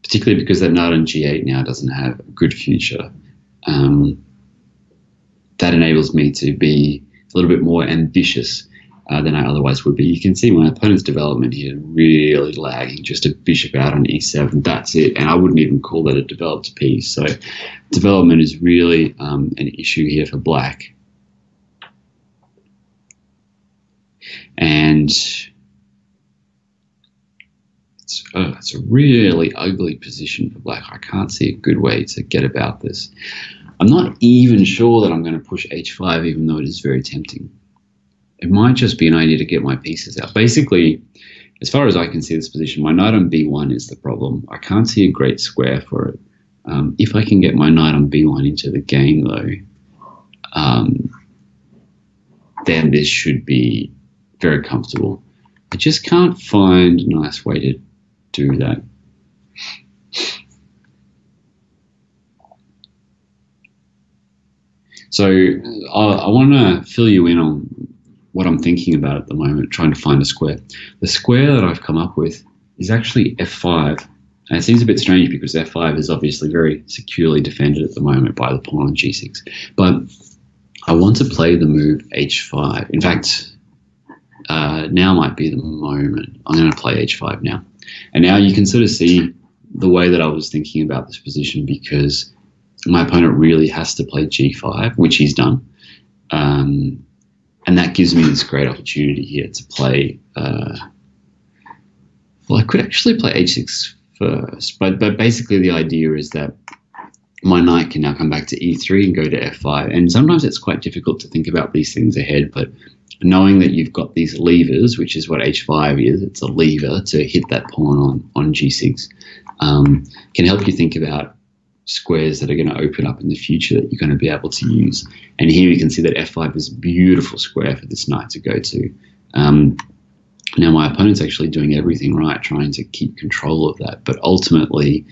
particularly because that knight on g8 now doesn't have a good future. That enables me to be a little bit more ambitious than I otherwise would be. You can see my opponent's development here really lagging, just a bishop out on e7, that's it, and I wouldn't even call that a developed piece. So development is really an issue here for black. And it's a really ugly position for black. I can't see a good way to get about this. I'm not even sure that I'm going to push h5, even though it is very tempting. It might just be an idea to get my pieces out. Basically, as far as I can see this position, my knight on b1 is the problem. I can't see a great square for it. If I can get my knight on b1 into the game, though, then this should be very comfortable. I just can't find a nice way to do that. So I want to fill you in on what I'm thinking about at the moment, trying to find a square. The square that I've come up with is actually f5. And it seems a bit strange because f5 is obviously very securely defended at the moment by the pawn on g6. But I want to play the move h5. In fact, now might be the moment. I'm going to play h5 now. And now you can sort of see the way that I was thinking about this position, because my opponent really has to play g5, which he's done. And that gives me this great opportunity here to play, well, I could actually play h6 first, but basically the idea is that my knight can now come back to e3 and go to f5. And sometimes it's quite difficult to think about these things ahead, but knowing that you've got these levers, which is what h5 is, it's a lever to hit that pawn on g6, can help you think about squares that are going to open up in the future that you're going to be able to use. And here you can see that f5 is a beautiful square for this knight to go to. Now my opponent's actually doing everything right, trying to keep control of that, but ultimately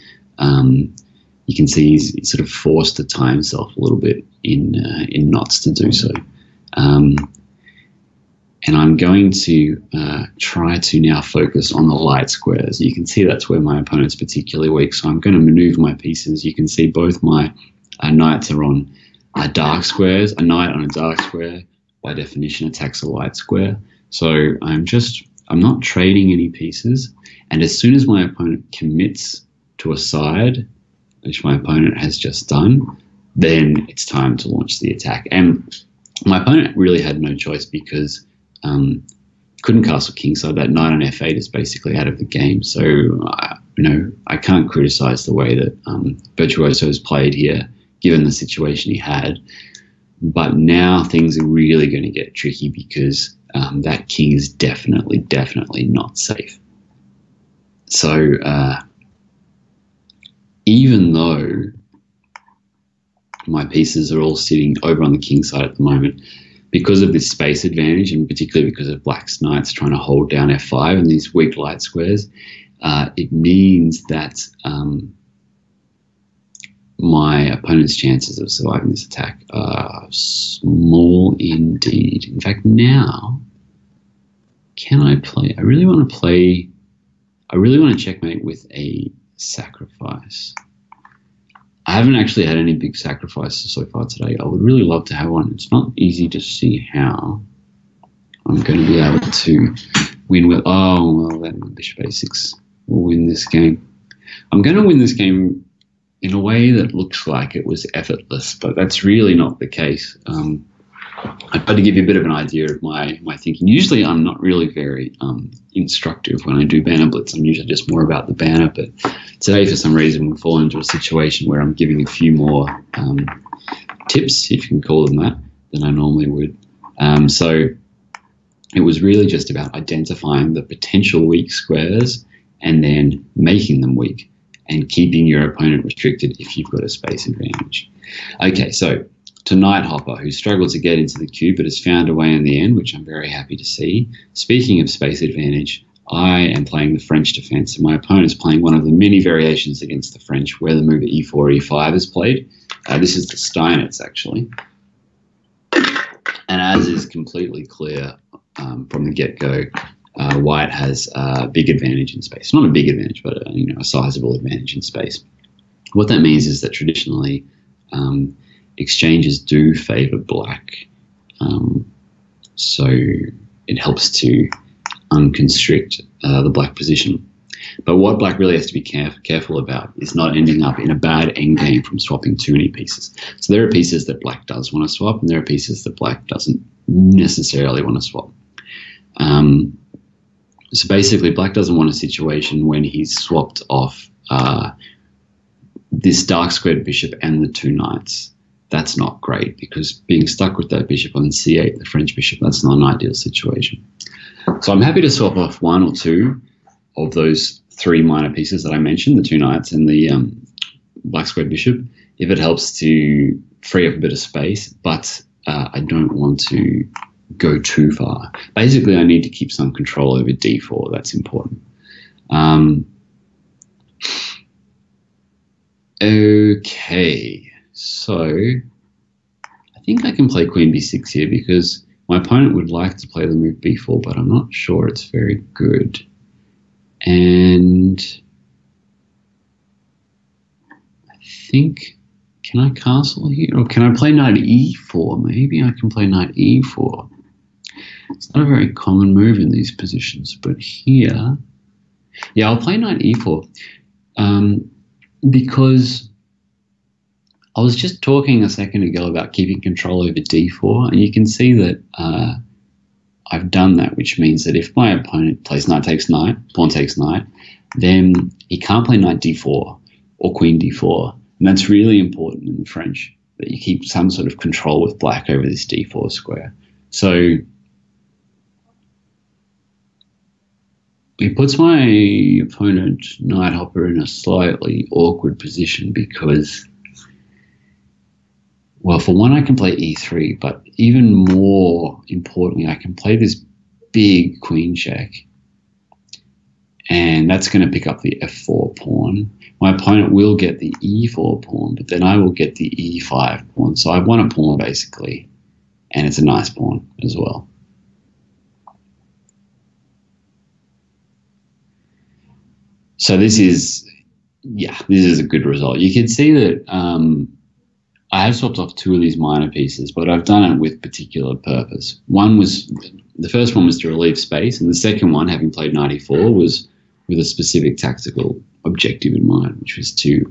you can see he's sort of forced to tie himself a little bit in knots to do so. And I'm going to try to now focus on the light squares. You can see that's where my opponent's particularly weak, so I'm going to maneuver my pieces. You can see both my knights are on dark squares. A knight on a dark square, by definition, attacks a light square. So I'm not trading any pieces, and as soon as my opponent commits to a side, which my opponent has just done, then it's time to launch the attack. And my opponent really had no choice because couldn't castle kingside. That knight on f8 is basically out of the game. So, I can't criticize the way that Virtuoso has played here, given the situation he had. But now things are really going to get tricky because that king is definitely not safe. So, even though my pieces are all sitting over on the king side at the moment, because of this space advantage, and particularly because of black's knights trying to hold down f5 and these weak light squares, it means that my opponent's chances of surviving this attack are small indeed. In fact, now, can I play? I really want to checkmate with a sacrifice. I haven't actually had any big sacrifices so far today. I would really love to have one. It's not easy to see how I'm going to be able to win with... Oh, well, then bishop a6 will win this game. I'm going to win this game in a way that looks like it was effortless, but that's really not the case. I tried to give you a bit of an idea of my thinking. Usually I'm not really very instructive when I do Banter Blitz. I'm usually just more about the banner, but today for some reason we've fallen into a situation where I'm giving a few more tips, if you can call them that, than I normally would. So it was really just about identifying the potential weak squares and then making them weak and keeping your opponent restricted if you've got a space advantage. Okay, so to Knight Hopper, who struggled to get into the queue but has found a way in the end, which I'm very happy to see. Speaking of space advantage, I am playing the French defense, and my opponent's playing one of the many variations against the French where the move at e4, e5 is played. This is the Steinitz, actually. And as is completely clear from the get-go, White has a big advantage in space. Not a big advantage, but a sizable advantage in space. What that means is that traditionally, exchanges do favor black, so it helps to unconstrict the black position. But what black really has to be careful about is not ending up in a bad endgame from swapping too many pieces. So there are pieces that black does want to swap, and there are pieces that black doesn't necessarily want to swap. So basically, black doesn't want a situation when he's swapped off this dark squared bishop and the two knights. That's not great, because being stuck with that bishop on c8, the French bishop, that's not an ideal situation. So I'm happy to swap off one or two of those three minor pieces that I mentioned, the two knights and the black squared bishop, if it helps to free up a bit of space, but I don't want to go too far. Basically, I need to keep some control over d4. That's important. Okay, so I think I can play queen b6 here because my opponent would like to play the move b4, but I'm not sure it's very good. And I think, can I castle here? Or can I play knight e4? Maybe I can play knight e4. It's not a very common move in these positions, but here, yeah, I'll play knight e4 because I was just talking a second ago about keeping control over d4, and you can see that I've done that, which means that if my opponent plays knight takes knight, pawn takes knight, then he can't play knight d4 or queen d4, and that's really important in the French, that you keep some sort of control with black over this d4 square. So it puts my opponent, Knight Hopper, in a slightly awkward position because, well, for one, I can play e3, but even more importantly, I can play this big queen check. and that's going to pick up the f4 pawn. My opponent will get the e4 pawn, but then I will get the e5 pawn. So I've won a pawn, basically, and it's a nice pawn as well. So this is a good result. You can see that I have swapped off two of these minor pieces, but I've done it with particular purpose. The first one was to relieve space, and the second one, having played knight e4, was with a specific tactical objective in mind, which was to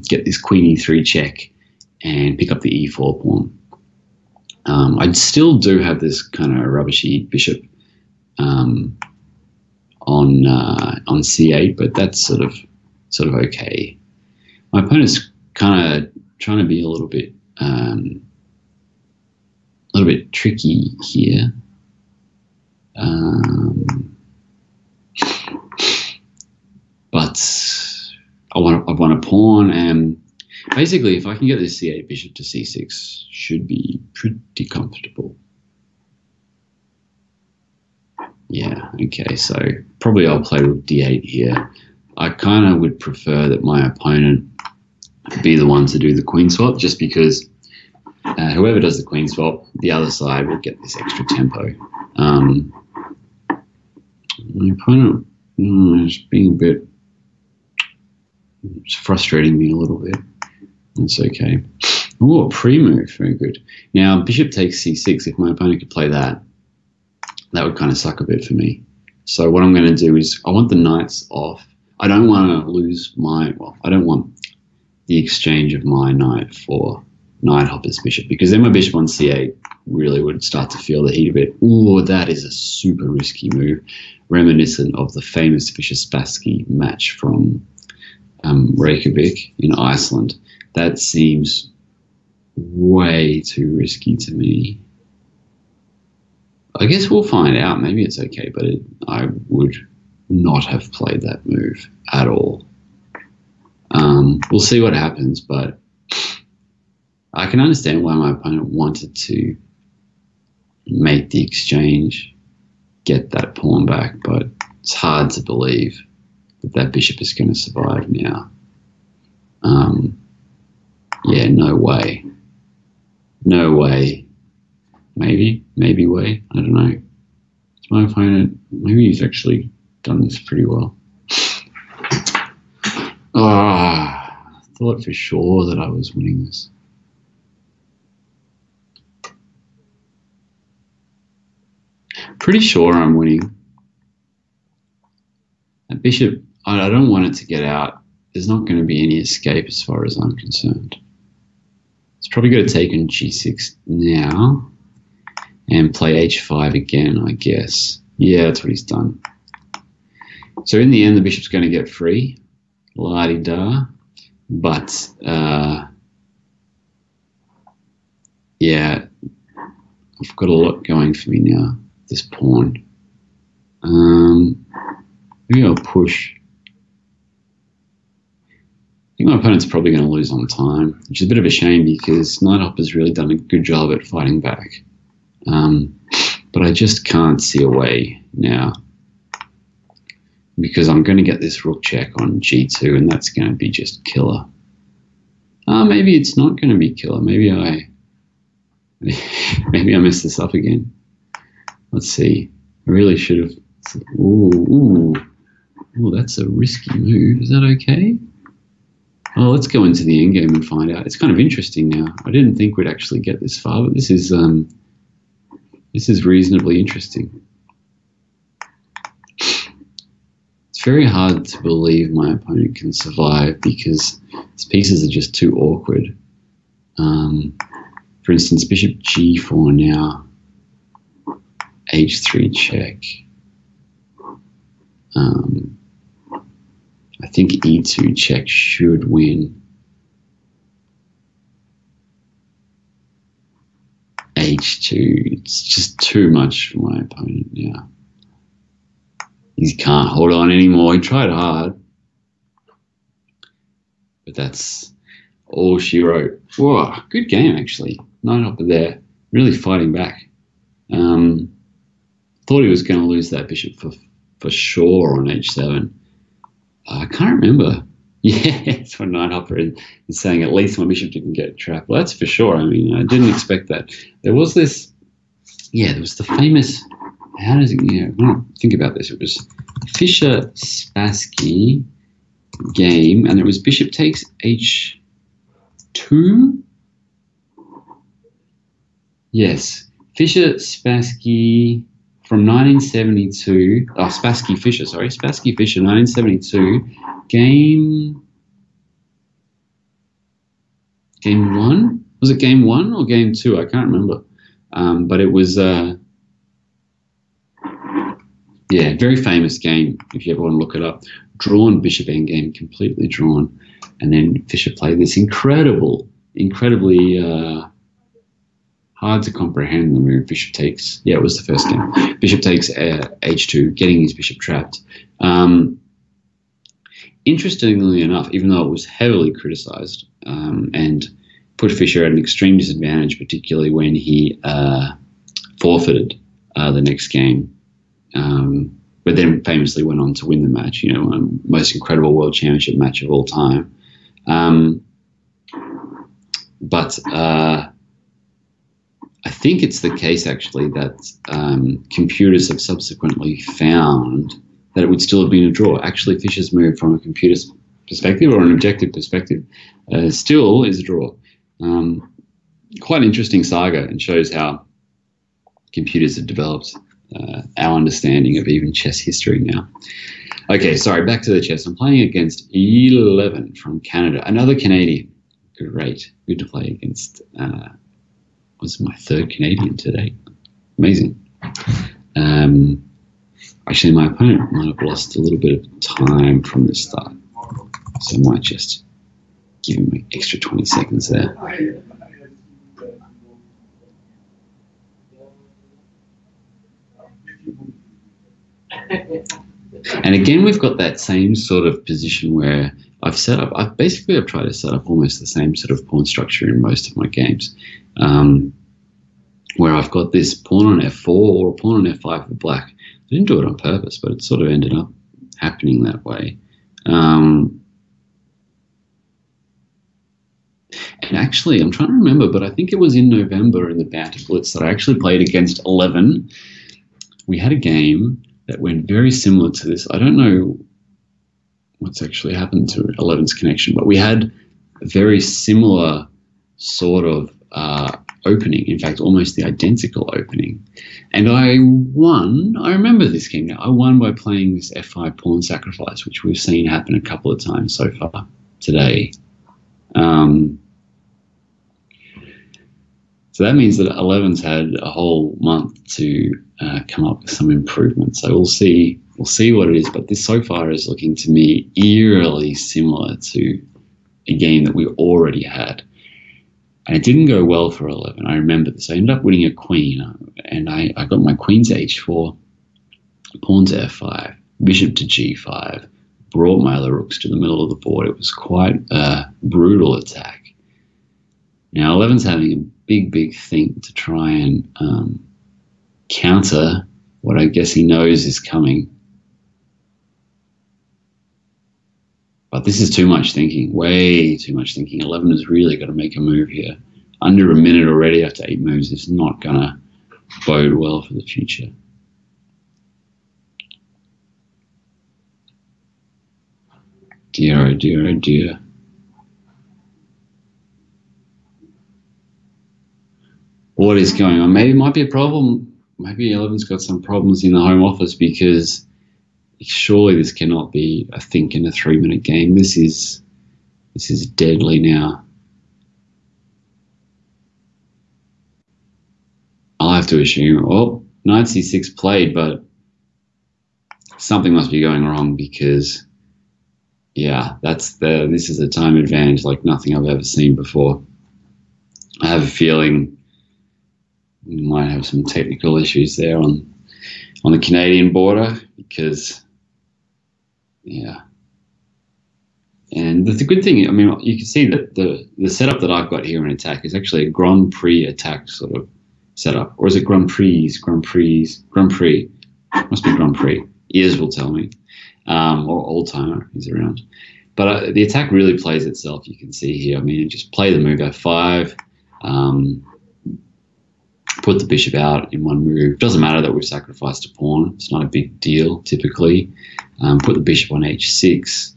get this queen e3 check and pick up the e4 pawn. I still do have this kind of rubbishy bishop on c8, but that's sort of okay. My opponent's kind of trying to be a little bit tricky here. But I've won a pawn, and basically if I can get this c8 bishop to c6, should be pretty comfortable. Yeah, okay, so probably I'll play rook d8 here. I kind of would prefer that my opponent be the one to do the queen swap, just because whoever does the queen swap, the other side will get this extra tempo. My opponent is being a bit, it's frustrating me a little bit. That's okay. Oh, a pre-move, very good. Now, bishop takes c6. If my opponent could play that, that would kind of suck a bit for me. So what I'm going to do is I want the knights off. I don't want to lose I don't want the exchange of my knight for knight hopper's bishop, because then my bishop on c8 really would start to feel the heat of it. Ooh, that is a super risky move, reminiscent of the famous Fischer-Spassky match from Reykjavik in Iceland. That seems way too risky to me. I guess we'll find out. Maybe it's okay, but I would not have played that move at all. We'll see what happens, but I can understand why my opponent wanted to make the exchange, get that pawn back, but it's hard to believe that that bishop is going to survive now. Yeah, no way. No way. Maybe way. I don't know. It's my opponent. Maybe he's actually done this pretty well. I thought for sure that I was winning this. Pretty sure I'm winning. That bishop, I don't want it to get out. There's not going to be any escape as far as I'm concerned. It's probably going to take on g6 now and play h5 again, I guess. Yeah, that's what he's done. So in the end, the bishop's going to get free. La-di-da. But, yeah, I've got a lot going for me now, this pawn. Maybe I'll push. I think my opponent's probably going to lose on time, which is a bit of a shame because Knight Hopper's really done a good job at fighting back. But I just can't see a way now because I'm going to get this rook check on g2 and that's going to be just killer. Maybe it's not going to be killer. Maybe I messed this up again. Let's see. I really should have. Ooh, that's a risky move. Is that okay? Oh, let's go into the endgame and find out. It's kind of interesting now. I didn't think we'd actually get this far, but this is reasonably interesting. It's very hard to believe my opponent can survive because his pieces are just too awkward. For instance, bishop g4 now, h3 check. I think e2 check should win. h2, it's just too much for my opponent now. He can't hold on anymore. He tried hard, but that's all she wrote. Whoa, good game actually. Knight Hopper there, really fighting back. Thought he was going to lose that bishop for sure on h7. I can't remember. Yeah, it's when Knight Hopper is saying at least my bishop didn't get trapped. Well, that's for sure. I mean, I didn't expect that. There was this, there was the famous, how does it, think about this. It was Fischer-Spassky game, and it was bishop takes h2. Yes, Fischer-Spassky from 1972. Oh, Spassky-Fischer, 1972. Game 1? Was it game 1 or game 2? I can't remember. But it was, very famous game, if you ever want to look it up. Drawn bishop endgame, completely drawn. And then Fischer played this incredibly hard to comprehend the move bishop takes. Yeah, it was the first game. Bishop takes h2, getting his bishop trapped. Interestingly enough, even though it was heavily criticized and put Fischer at an extreme disadvantage, particularly when he forfeited the next game, but then famously went on to win the match, most incredible world championship match of all time. But I think it's the case, actually, that computers have subsequently found that it would still have been a draw. Actually, Fischer's move from a computer's perspective or an objective perspective still is a draw. Quite an interesting saga, and shows how computers have developed our understanding of even chess history now. Okay, sorry, back to the chess. I'm playing against 11 from Canada, another Canadian. Great, good to play against. Was my third Canadian today. Amazing. Actually, my opponent might have lost a little bit of time from the start, so I might just give him an extra 20 seconds there. And again, we've got that same sort of position where I've tried to set up almost the same sort of pawn structure in most of my games, where I've got this pawn on f4 or a pawn on f5 for black. I didn't do it on purpose, but it sort of ended up happening that way. And actually, I'm trying to remember, but I think it was in November in the Banter Blitz that I actually played against 11. We had a game that went very similar to this. I don't know what's actually happened to 11's connection, but we had a very similar sort of opening, in fact, almost the identical opening. And I won. I remember this game now. I won by playing this f5 pawn sacrifice, which we've seen happen a couple of times so far today. So that means that 11's had a whole month to come up with some improvements. So we'll see what it is. But this so far is looking to me eerily similar to a game that we already had. And it didn't go well for 11. I remember this. I ended up winning a queen, and I got my queen to h4, pawn to f5, bishop to g5, brought my other rooks to the middle of the board. It was quite a brutal attack. Now, 11's having a big thing to try and counter what I guess he knows is coming. But this is too much thinking, way too much thinking. 11 has really got to make a move here. Under a minute already after 8 moves is not going to bode well for the future. Dear, oh dear, oh dear. What is going on? Maybe it might be a problem. Maybe 11's got some problems in the home office, because surely this cannot be a think in a 3-minute game. This is deadly now. I'll have to assume, knight c6 played, but something must be going wrong, because this is a time advantage like nothing I've ever seen before. I have a feeling we might have some technical issues there on the Canadian border, because and the good thing, I mean, you can see that the setup that I've got here in attack is actually a Grand Prix attack sort of setup. Or is it Grand Prix? Grand Prix. Must be Grand Prix. Ears will tell me. or all-timer. He's around. But the attack really plays itself, you can see here. I mean, just play the move F5, put the bishop out in one move. Doesn't matter that we've sacrificed a pawn. It's not a big deal, typically. Put the bishop on H6.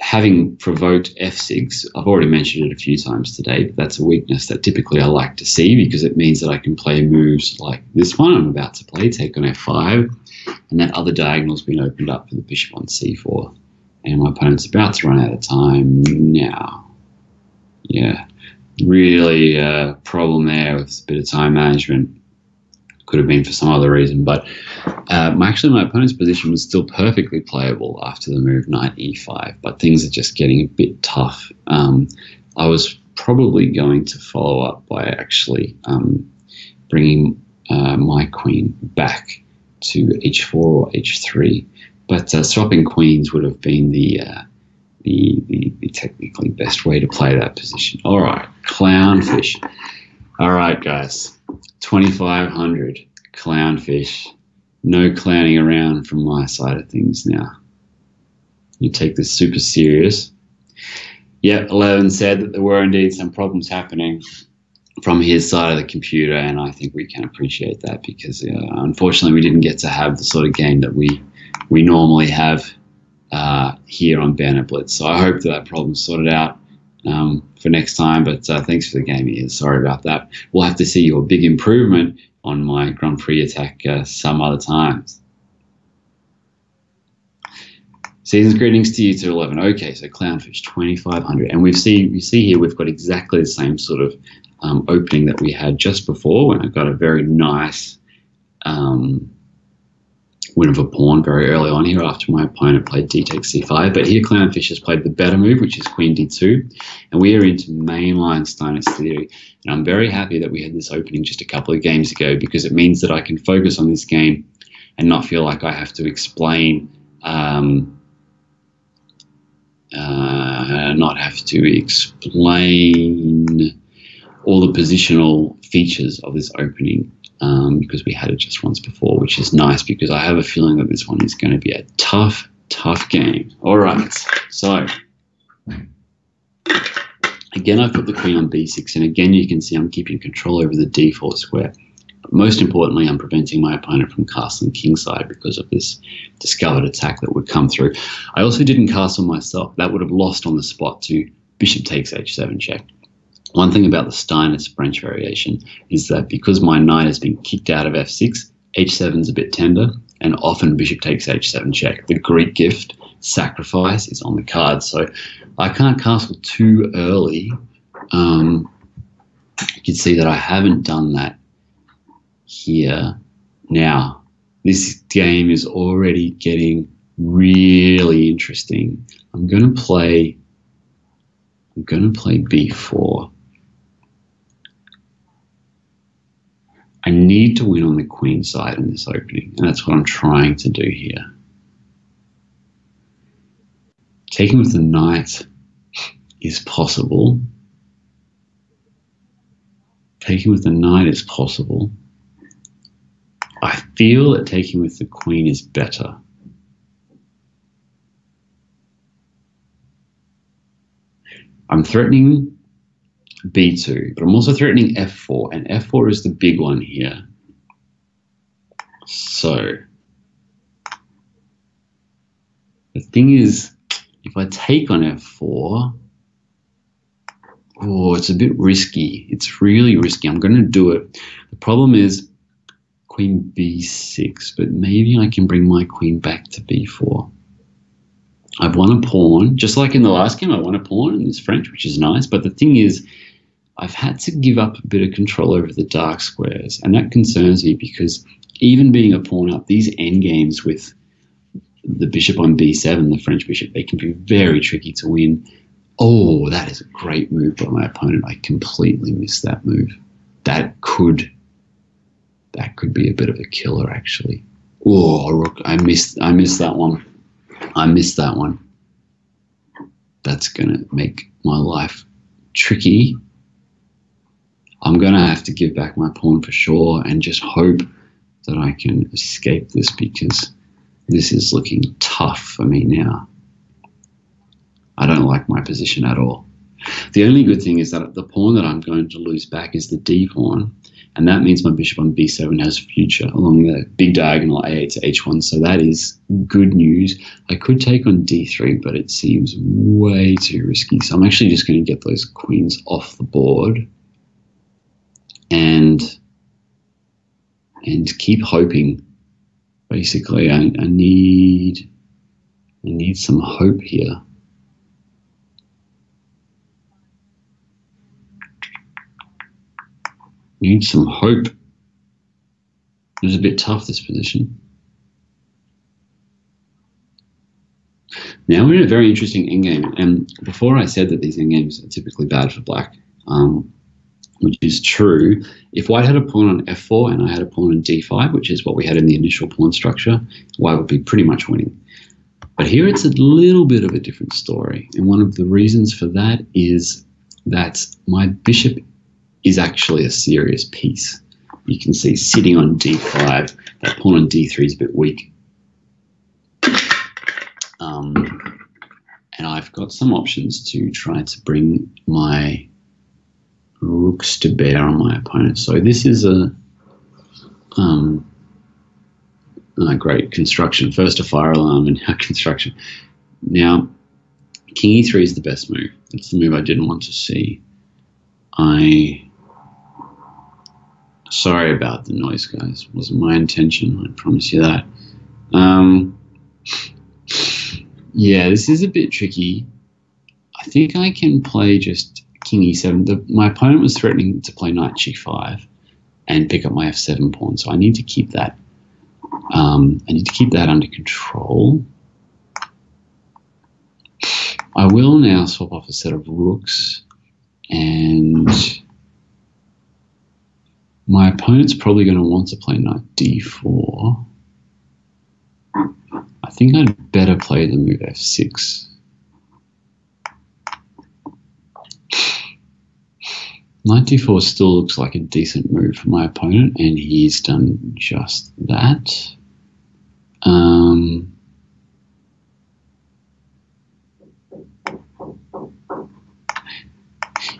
Having provoked F6, I've already mentioned it a few times today, but that's a weakness that typically I like to see because it means that I can play moves like this one I'm about to play, take on F5, and that other diagonal's been opened up for the bishop on C4. And my opponent's about to run out of time now. Yeah, really problem there with a bit of time management. Could have been for some other reason, but actually my opponent's position was still perfectly playable after the move knight e5, but things are just getting a bit tough. I was probably going to follow up by actually bringing my queen back to h4 or h3, but swapping queens would have been the technically best way to play that position. All right, clownfish. All right, guys. 2,500 clownfish. No clowning around from my side of things now. You take this super serious. Yep, 11 said that there were indeed some problems happening from his side of the computer, and I think we can appreciate that because unfortunately we didn't get to have the sort of game that we normally have here on Banter Blitz. So I hope that problem's sorted out for next time, but thanks for the game, Ian. Sorry about that. We'll have to see your big improvement on my Grand Prix attack some other times. Season's greetings to you to 11. Okay, so clownfish 2,500, and we see here we've got exactly the same sort of opening that we had just before when I got a very nice win of a pawn very early on here after my opponent played d takes c5. But here clownfish has played the better move, which is queen d2, and we are into mainline Steiner's theory. And I'm very happy that we had this opening just a couple of games ago because it means that I can focus on this game and not feel like I have to explain all the positional features of this opening because we had it just once before, which is nice because I have a feeling that this one is going to be a tough game. All right, so again, I've put the queen on b6, and again, you can see I'm keeping control over the d4 square. But most importantly, I'm preventing my opponent from castling kingside because of this discovered attack that would come through. I also didn't castle myself. That would have lost on the spot to bishop takes h7 check. One thing about the Steiner's French variation is that because my knight has been kicked out of f6, h7 is a bit tender, and often bishop takes h7 check. The Greek gift, sacrifice, is on the card, so I can't castle too early. You can see that I haven't done that here. Now, this game is already getting really interesting. I'm going to play b4. I need to win on the queen side in this opening, and that's what I'm trying to do here. Taking with the knight is possible. Taking with the knight is possible. I feel that taking with the queen is better. I'm threatening b2, but I'm also threatening f4, and f4 is the big one here. So the thing is, if I take on f4, oh, it's a bit risky. It's really risky. I'm going to do it. The problem is queen b6, but maybe I can bring my queen back to b4. I've won a pawn, just like in the last game. I won a pawn in this French, which is nice. But the thing is, I've had to give up a bit of control over the dark squares, and that concerns me because even being a pawn up, these endgames with the bishop on b7, the French bishop, they can be very tricky to win. Oh, that is a great move by my opponent. I completely missed that move. That could be a bit of a killer, actually. Oh, Rook, I missed that one. I missed that one. That's going to make my life tricky. I'm going to have to give back my pawn for sure and just hope that I can escape this because This is looking tough for me now. I don't like my position at all. The only good thing is that the pawn that I'm going to lose back is the d pawn, and that means my bishop on b7 has future along the big diagonal a8 to h1, so that is good news. I could take on d3, but it seems way too risky, so I'm actually just going to get those queens off the board and keep hoping. Basically, I need some hope here. Need some hope. It was a bit tough, this position. Now we're in a very interesting endgame, and before I said that these endgames are typically bad for black, which is true. If white had a pawn on f4 and I had a pawn on d5, which is what we had in the initial pawn structure, white would be pretty much winning. But here it's a little bit of a different story, and one of the reasons for that is that my bishop is actually a serious piece. You can see sitting on d5, that pawn on d3 is a bit weak. And I've got some options to try to bring my rooks to bear on my opponent. So this is a great construction. First a fire alarm and now construction. Now, king e3 is the best move. That's the move I didn't want to see. Sorry about the noise, guys. It wasn't my intention, I promise you that. Yeah, this is a bit tricky. I think I can play just king e7. My opponent was threatening to play knight g5 and pick up my f7 pawn, so I need to keep that. I need to keep that under control. I will now swap off a set of rooks, and my opponent's probably going to want to play knight d4. I think I'd better play the move f6. Knight d4 still looks like a decent move for my opponent, and he's done just that.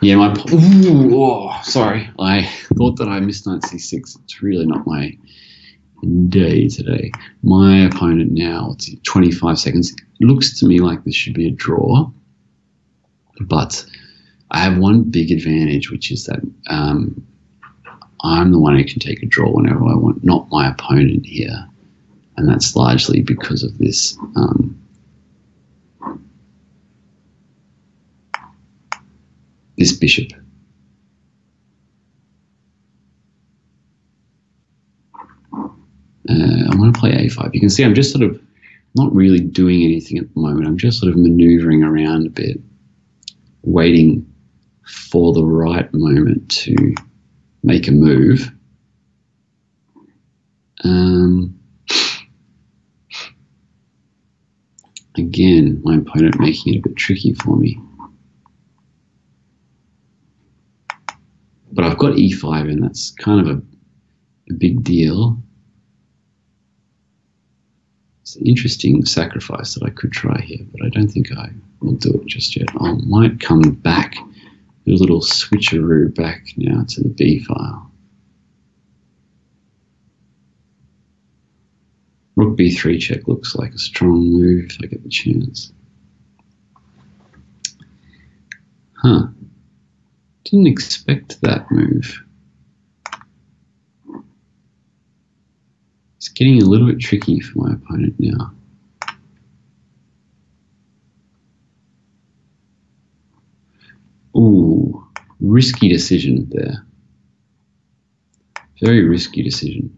Yeah, sorry. I thought that I missed knight c6. It's really not my day today. My opponent now, let's see, 25 seconds. It looks to me like this should be a draw, but I have one big advantage, which is that I'm the one who can take a draw whenever I want, not my opponent here. And that's largely because of this this bishop. I want to play a5. You can see I'm just sort of not really doing anything at the moment. I'm just sort of maneuvering around a bit, waiting for the right moment to make a move. Again, my opponent making it a bit tricky for me. But I've got e5, and that's kind of a big deal. It's an interesting sacrifice that I could try here, but I don't think I will do it just yet. I might come back, do a little switcheroo back now to the b file. Rook b3 check looks like a strong move if I get the chance. Huh. Didn't expect that move. It's getting a little bit tricky for my opponent now. Ooh, risky decision there. Very risky decision.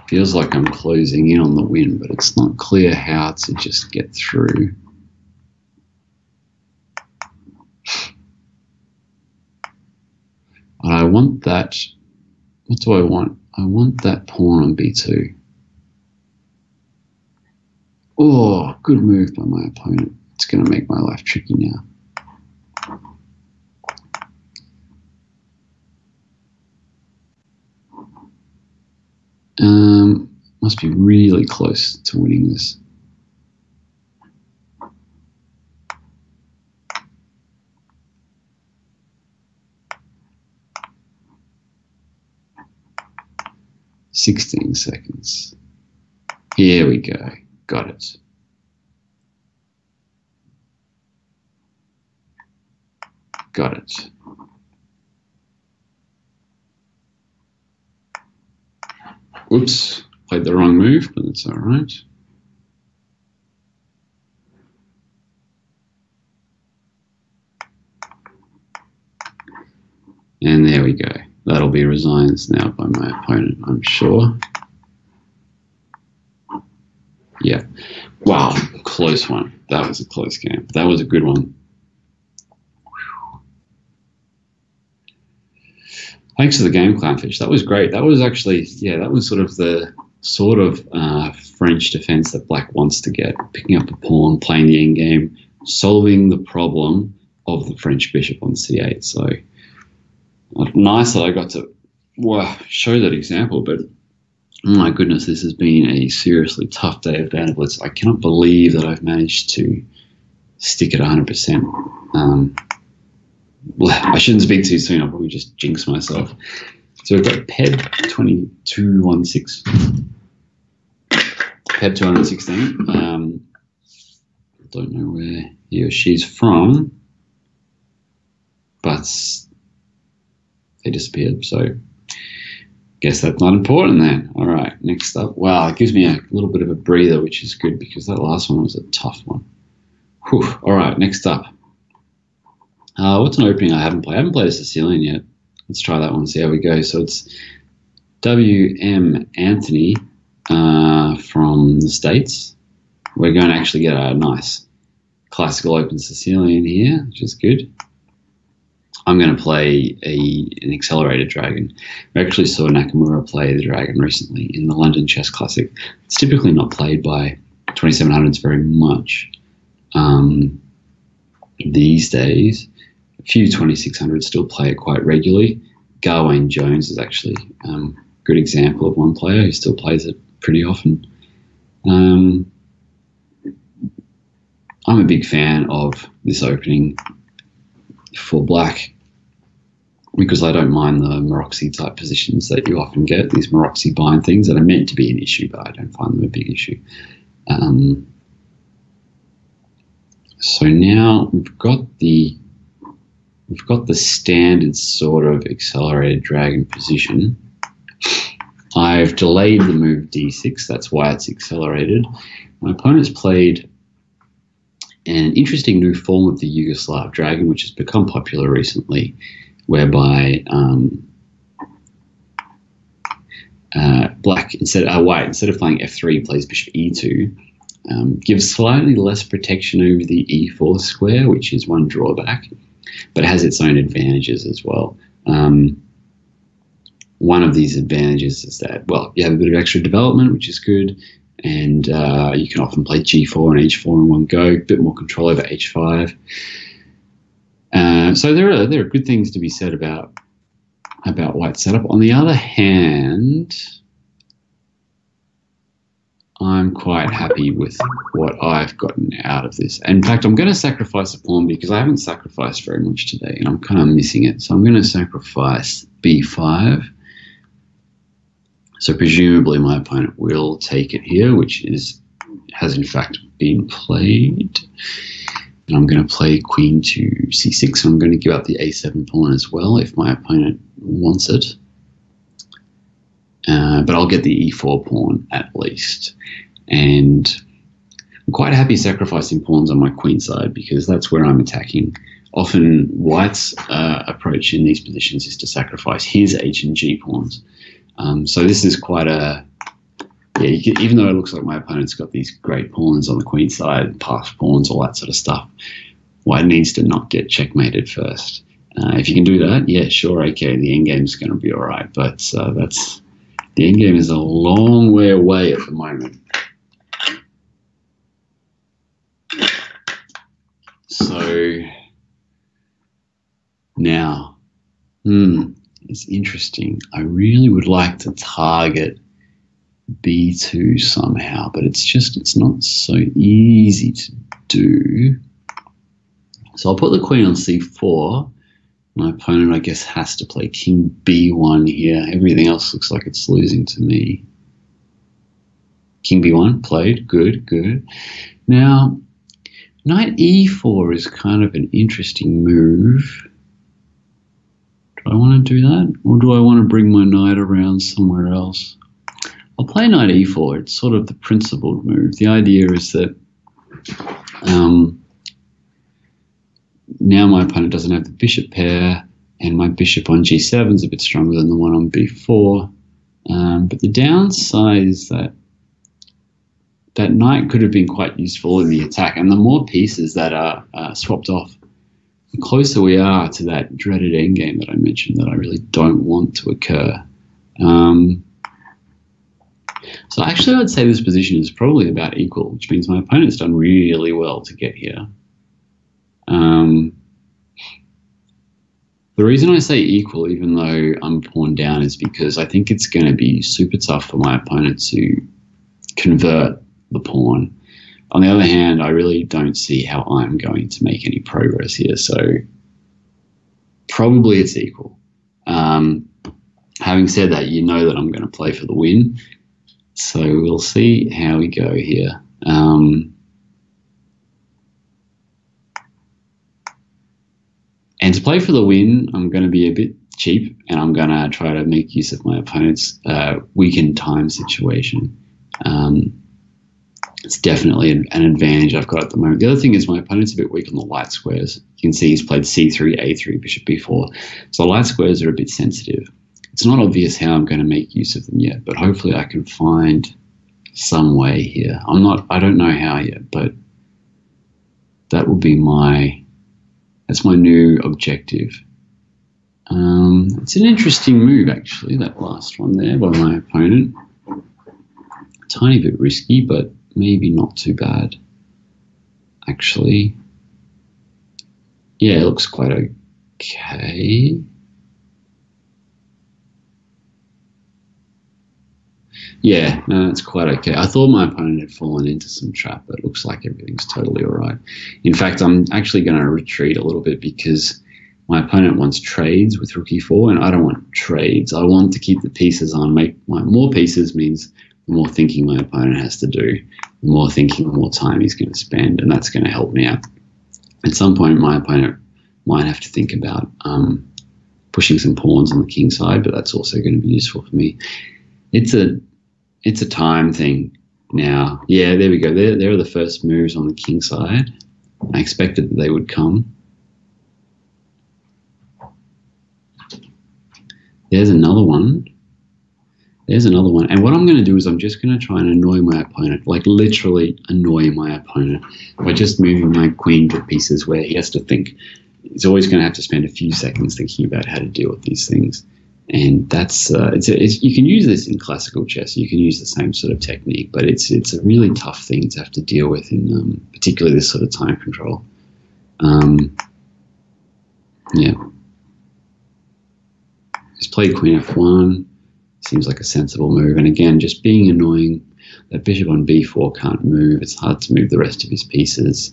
Feels like I'm closing in on the win, but it's not clear how to just get through. And I want that. What do I want? I want that pawn on b2. Oh, good move by my opponent. It's going to make my life tricky now. Must be really close to winning this. $16. Here we go. Got it. Got it. Whoops, played the wrong move, but that's all right. And there we go. That'll be resigned now by my opponent, I'm sure. Yeah. Wow, close one. That was a close game. That was a good one. Thanks for the game, Clownfish. That was great. That was actually, yeah, that was sort of the French defense that Black wants to get. Picking up a pawn, playing the endgame, solving the problem of the French bishop on c8. So nice that I got to show that example, but my goodness, this has been a seriously tough day of Banter Blitz. I cannot believe that I've managed to stick at 100%. I shouldn't speak too soon. I'll probably just jinx myself. So we've got Peb 2216. Peb 216. Don't know where he or she's from, but they disappeared. So guess that's not important then. All right, next up. Wow, it gives me a little bit of a breather, which is good because that last one was a tough one. Whew. All right, next up. What's an opening I haven't played? I haven't played a Sicilian yet. Let's try that one, see how we go. So it's W.M. Anthony from the States. We're going to actually get a nice classical open Sicilian here, which is good. I'm going to play an accelerated dragon. We actually saw Nakamura play the dragon recently in the London Chess Classic. It's typically not played by 2700s very much these days. A few 2600s still play it quite regularly. Garwayne Jones is actually a good example of one player who still plays it pretty often. I'm a big fan of this opening for Black because I don't mind the Maroczy type positions that you often get, these Maroczy bind things that are meant to be an issue, but I don't find them a big issue. So now we've got the standard sort of accelerated dragon position. I've delayed the move d6, that's why it's accelerated. My opponent's played an interesting new form of the Yugoslav dragon, which has become popular recently, whereby white, instead of playing f3, plays bishop e2, gives slightly less protection over the e4 square, which is one drawback, but it has its own advantages as well. One of these advantages is that, well, you have a bit of extra development, which is good, and you can often play g4 and h4 in one go, a bit more control over h5. So there are good things to be said about White's setup. On the other hand, I'm quite happy with what I've gotten out of this. In fact, I'm going to sacrifice a pawn because I haven't sacrificed very much today, and I'm kind of missing it. So I'm going to sacrifice b5. So presumably my opponent will take it here, which has in fact been played. And I'm going to play queen to c6. So I'm going to give up the a7 pawn as well if my opponent wants it. But I'll get the e4 pawn at least. And I'm quite happy sacrificing pawns on my queen side because that's where I'm attacking. Often White's approach in these positions is to sacrifice his h and g pawns. So this is quite a... Yeah, even though it looks like my opponent's got these great pawns on the queen side, passed pawns, all that sort of stuff, White needs to not get checkmated first. If you can do that, yeah, sure, okay, the endgame's going to be all right. But the endgame is a long way away at the moment. So now, it's interesting. I really would like to target b2 somehow, but it's not so easy to do. So I'll put the queen on c4. My opponent, I guess, has to play king b1 here. Everything else looks like it's losing to me. King b1 played. Good, good. Now, knight e4 is kind of an interesting move. Do I want to do that? Or do I want to bring my knight around somewhere else? I'll play knight e4. It's sort of the principled move. The idea is that now my opponent doesn't have the bishop pair, and my bishop on g7 is a bit stronger than the one on b4. But the downside is that that knight could have been quite useful in the attack, and the more pieces that are swapped off, the closer we are to that dreaded endgame that I mentioned that I really don't want to occur. So actually I'd say this position is probably about equal, which means my opponent's done really well to get here. The reason I say equal, even though I'm pawn down, is because I think it's going to be super tough for my opponent to convert the pawn. On the other hand, I really don't see how I'm going to make any progress here, so probably it's equal. Having said that, you know that I'm going to play for the win, so we'll see how we go here. And to play for the win, I'm going to be a bit cheap, and I'm going to try to make use of my opponent's weakened time situation. It's definitely an advantage I've got at the moment. The other thing is my opponent's a bit weak on the light squares. You can see he's played c3, a3, bishop b4. So the light squares are a bit sensitive. It's not obvious how I'm going to make use of them yet, but hopefully I can find some way here. I don't know how yet, but that will be that's my new objective. It's an interesting move, actually, that last one there by my opponent. A tiny bit risky, but maybe not too bad, actually. Yeah, it looks quite okay. Yeah, no, it's quite okay. I thought my opponent had fallen into some trap, but it looks like everything's totally all right. In fact, I'm actually going to retreat a little bit because my opponent wants trades with rook e4, and I don't want trades. I want to keep the pieces on. More pieces means the more thinking my opponent has to do. The more thinking, the more time he's going to spend, and that's going to help me out. At some point, my opponent might have to think about pushing some pawns on the king side, but that's also going to be useful for me. It's a time thing now. Yeah, there we go. There are the first moves on the king side. I expected that they would come. There's another one. There's another one. And what I'm going to do is I'm just going to try and annoy my opponent, like literally annoy my opponent by just moving my queen to pieces where he has to think. He's always going to have to spend a few seconds thinking about how to deal with these things. And that's you can use this in classical chess. You can use the same sort of technique, but it's a really tough thing to have to deal with in particularly this sort of time control. Yeah. He's played queen f1. Seems like a sensible move. And again, just being annoying. That bishop on b4 can't move. It's hard to move the rest of his pieces.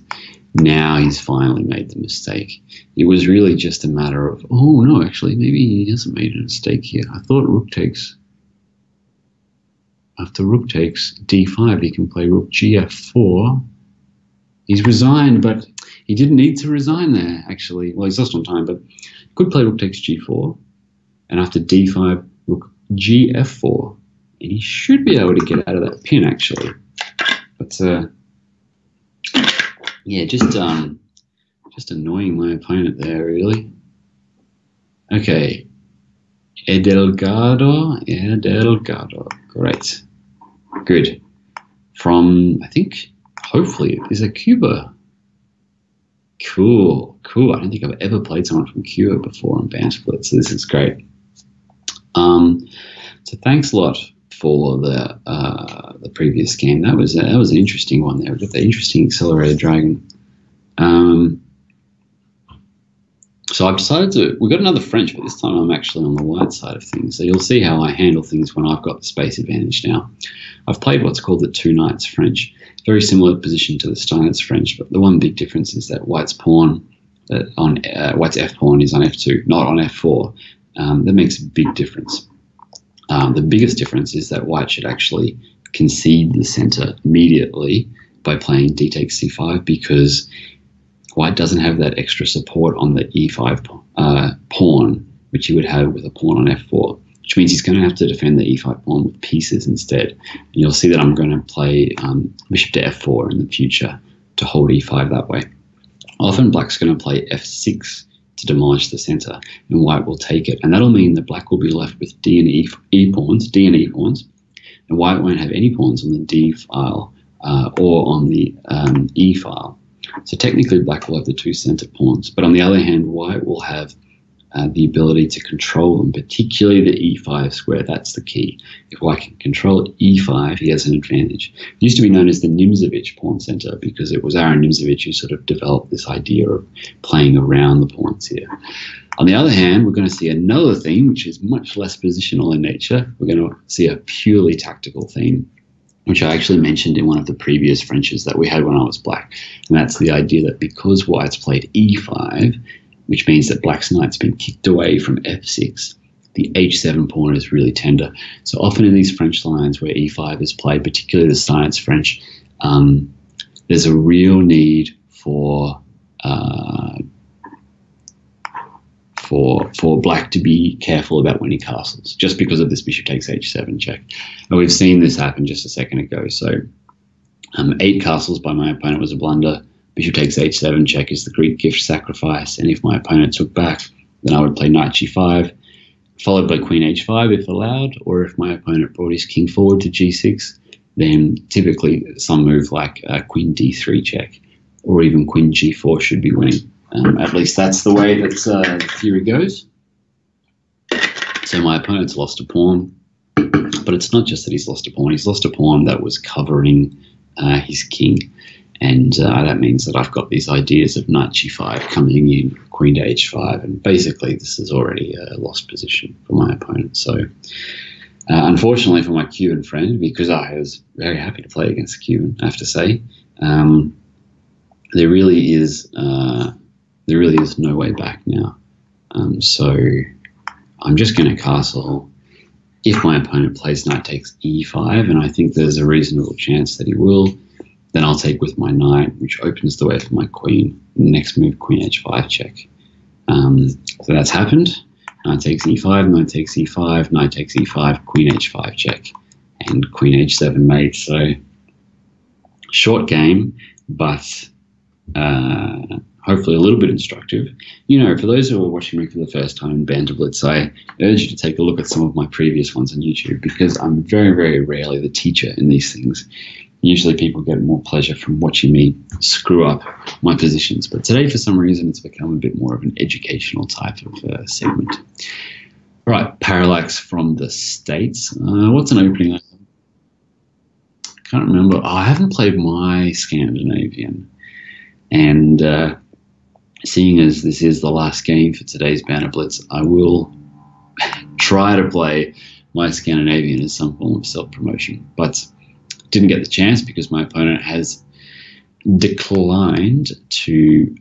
Now he's finally made the mistake. It was really just a matter of, oh no, actually, maybe he hasn't made a mistake here. I thought rook takes, after rook takes d5, he can play rook gf4. He's resigned, but he didn't need to resign there, actually. Well, he's lost on time, but he could play rook takes g4. And after d5, rook gf4. And he should be able to get out of that pin, actually. But, yeah, just annoying my opponent there, really. Okay. Edelgado. Great. Good. From, I think, hopefully, is it Cuba? Cool. I don't think I've ever played someone from Cuba before on Banter, so this is great. So thanks a lot for the previous game. That was an interesting one there. We got the interesting accelerated dragon. So I've decided we've got another French, but this time I'm actually on the white side of things. So you'll see how I handle things when I've got the space advantage now. I've played what's called the two knights French. Very similar position to the Steinitz French, but the one big difference is that white's pawn white's f pawn is on f2, not on f4. That makes a big difference. The biggest difference is that white should actually concede the center immediately by playing d takes c5, because white doesn't have that extra support on the e5 pawn, which he would have with a pawn on f4, which means he's going to have to defend the e5 pawn with pieces instead. And you'll see that I'm going to play bishop to f4 in the future to hold e5 that way. Often black's going to play f6 to demolish the center, and white will take it. And that'll mean that black will be left with d and e pawns, and white won't have any pawns on the d file or on the e file. So technically black will have the two center pawns, but on the other hand, white will have the ability to control them, particularly the e5 square. That's the key. If white can control e5, he has an advantage. It used to be known as the Nimzovich pawn center because it was Aaron Nimzovich who sort of developed this idea of playing around the pawns here. On the other hand, we're going to see another theme which is much less positional in nature. We're going to see a purely tactical theme, which I actually mentioned in one of the previous Frenches that we had when I was black. And that's the idea that because white's played e5, which means that black's knight's been kicked away from f6, the h7 pawn is really tender. So often in these French lines where e5 is played, particularly the Steinitz French, there's a real need for black to be careful about winning castles, just because of this bishop takes h7 check. And we've seen this happen just a second ago. So 8 castles by my opponent was a blunder. Bishop takes h7 check is the Greek gift sacrifice, and if my opponent took back, then I would play knight g5, followed by queen h5 if allowed, or if my opponent brought his king forward to g6, then typically some move like queen d3 check, or even queen g4 should be winning. At least that's the way that the theory goes. So my opponent's lost a pawn, but it's not just that he's lost a pawn. He's lost a pawn that was covering his king. And that means that I've got these ideas of knight g5 coming in, queen to h5, and basically this is already a lost position for my opponent. So unfortunately for my Cuban friend, because I was very happy to play against Cuban, I have to say, there really is no way back now. So I'm just going to castle if my opponent plays knight takes e5, and I think there's a reasonable chance that he will. Then I'll take with my knight, which opens the way for my queen. Next move, queen h5 check. So that's happened. Knight takes e5, knight takes e5, knight takes e5, queen h5 check, and queen h7 mate. So short game, but hopefully a little bit instructive. You know, for those who are watching me for the first time in Banter Blitz, I urge you to take a look at some of my previous ones on YouTube, because I'm very, very rarely the teacher in these things. Usually people get more pleasure from watching me screw up my positions. But today, for some reason, it's become a bit more of an educational type of segment. All right, Parallax from the States. What's an opening? I can't remember. Oh, I haven't played my Scandinavian. And seeing as this is the last game for today's Banter Blitz, I will try to play my Scandinavian as some form of self-promotion. But didn't get the chance because my opponent has declined to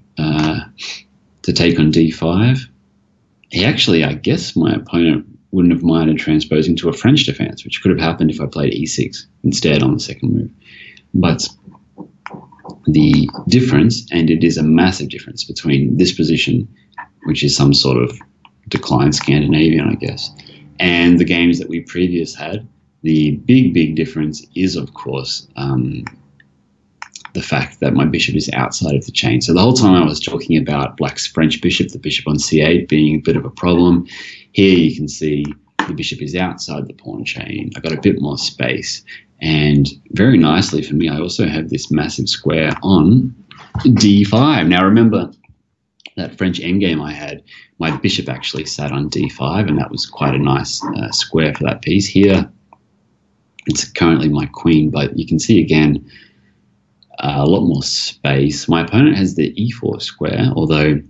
take on d5. He actually, I guess my opponent wouldn't have minded transposing to a French defense, which could have happened if I played e6 instead on the second move. But the difference, and it is a massive difference between this position, which is some sort of declined Scandinavian, I guess, and the games that we previous had, the big difference is, of course, the fact that my bishop is outside of the chain. So the whole time I was talking about black's French bishop, the bishop on c8 being a bit of a problem. Here you can see the bishop is outside the pawn chain. I got a bit more space. And very nicely for me, I also have this massive square on d5. Now remember, that French endgame I had, my bishop actually sat on d5, and that was quite a nice square for that piece. Here, it's currently my queen, but you can see again a lot more space. My opponent has the e4 square, although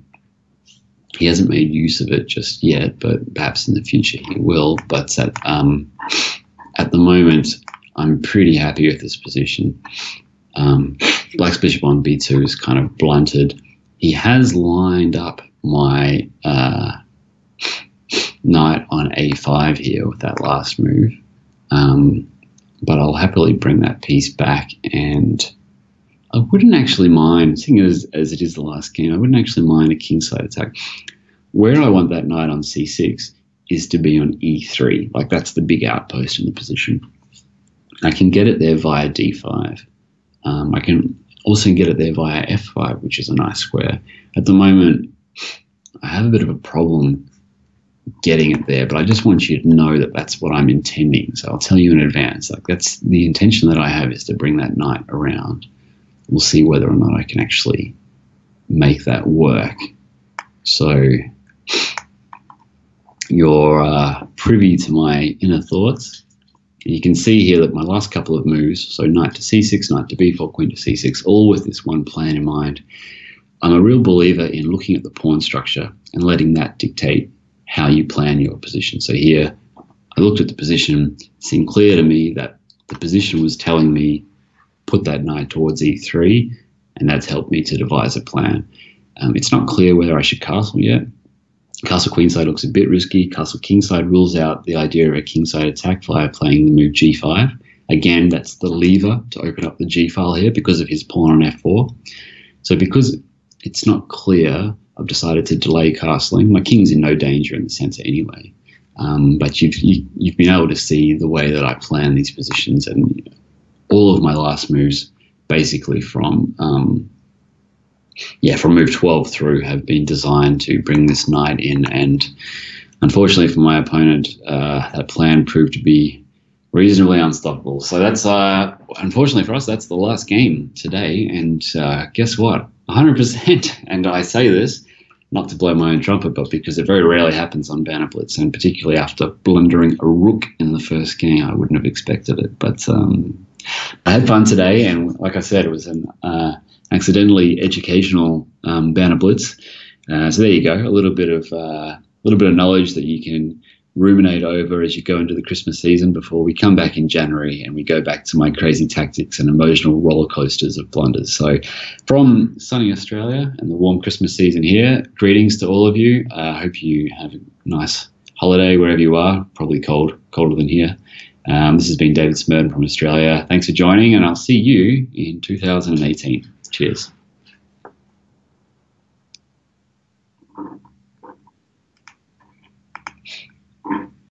He hasn't made use of it just yet, but perhaps in the future he will. But at the moment, I'm pretty happy with this position. Black's bishop on b2 is kind of blunted. He has lined up my knight on a5 here with that last move. But I'll happily bring that piece back, and I wouldn't actually mind, seeing as it is the last game, I wouldn't actually mind a kingside attack. Where I want that knight on c6 is to be on e3. Like, that's the big outpost in the position. I can get it there via d5. I can also get it there via f5, which is a nice square. At the moment, I have a bit of a problem getting it there, but I just want you to know that that's what I'm intending. So I'll tell you in advance. Like, that's the intention that I have, is to bring that knight around. We'll see whether or not I can actually make that work. So you're privy to my inner thoughts. And you can see here that my last couple of moves, so knight to c6, knight to b4, queen to c6, all with this one plan in mind. I'm a real believer in looking at the pawn structure and letting that dictate how you plan your position. So here, I looked at the position. It seemed clear to me that the position was telling me put that knight towards e3, and that's helped me to devise a plan. It's not clear whether I should castle yet. Castle queenside looks a bit risky. Castle kingside rules out the idea of a kingside attack via playing the move g5. Again, that's the lever to open up the g file here because of his pawn on f4. So because it's not clear, I've decided to delay castling. My king's in no danger in the center anyway. But you've been able to see the way that I plan these positions, and all of my last moves, basically from move 12 through, have been designed to bring this knight in. And unfortunately for my opponent, that plan proved to be reasonably unstoppable. So that's unfortunately for us, that's the last game today. And guess what? 100%. And I say this not to blow my own trumpet, but because it very rarely happens on Banter Blitz, and particularly after blundering a rook in the first game, I wouldn't have expected it. But I had fun today, and like I said, it was an accidentally educational Banter Blitz. So there you go, a little bit of knowledge that you can ruminate over as you go into the Christmas season before we come back in January and we go back to my crazy tactics and emotional roller coasters of blunders. So from sunny Australia and the warm Christmas season here, greetings to all of you. I hope you have a nice holiday wherever you are, probably colder than here. This has been David Smerdon from Australia. Thanks for joining, and I'll see you in 2018. Cheers.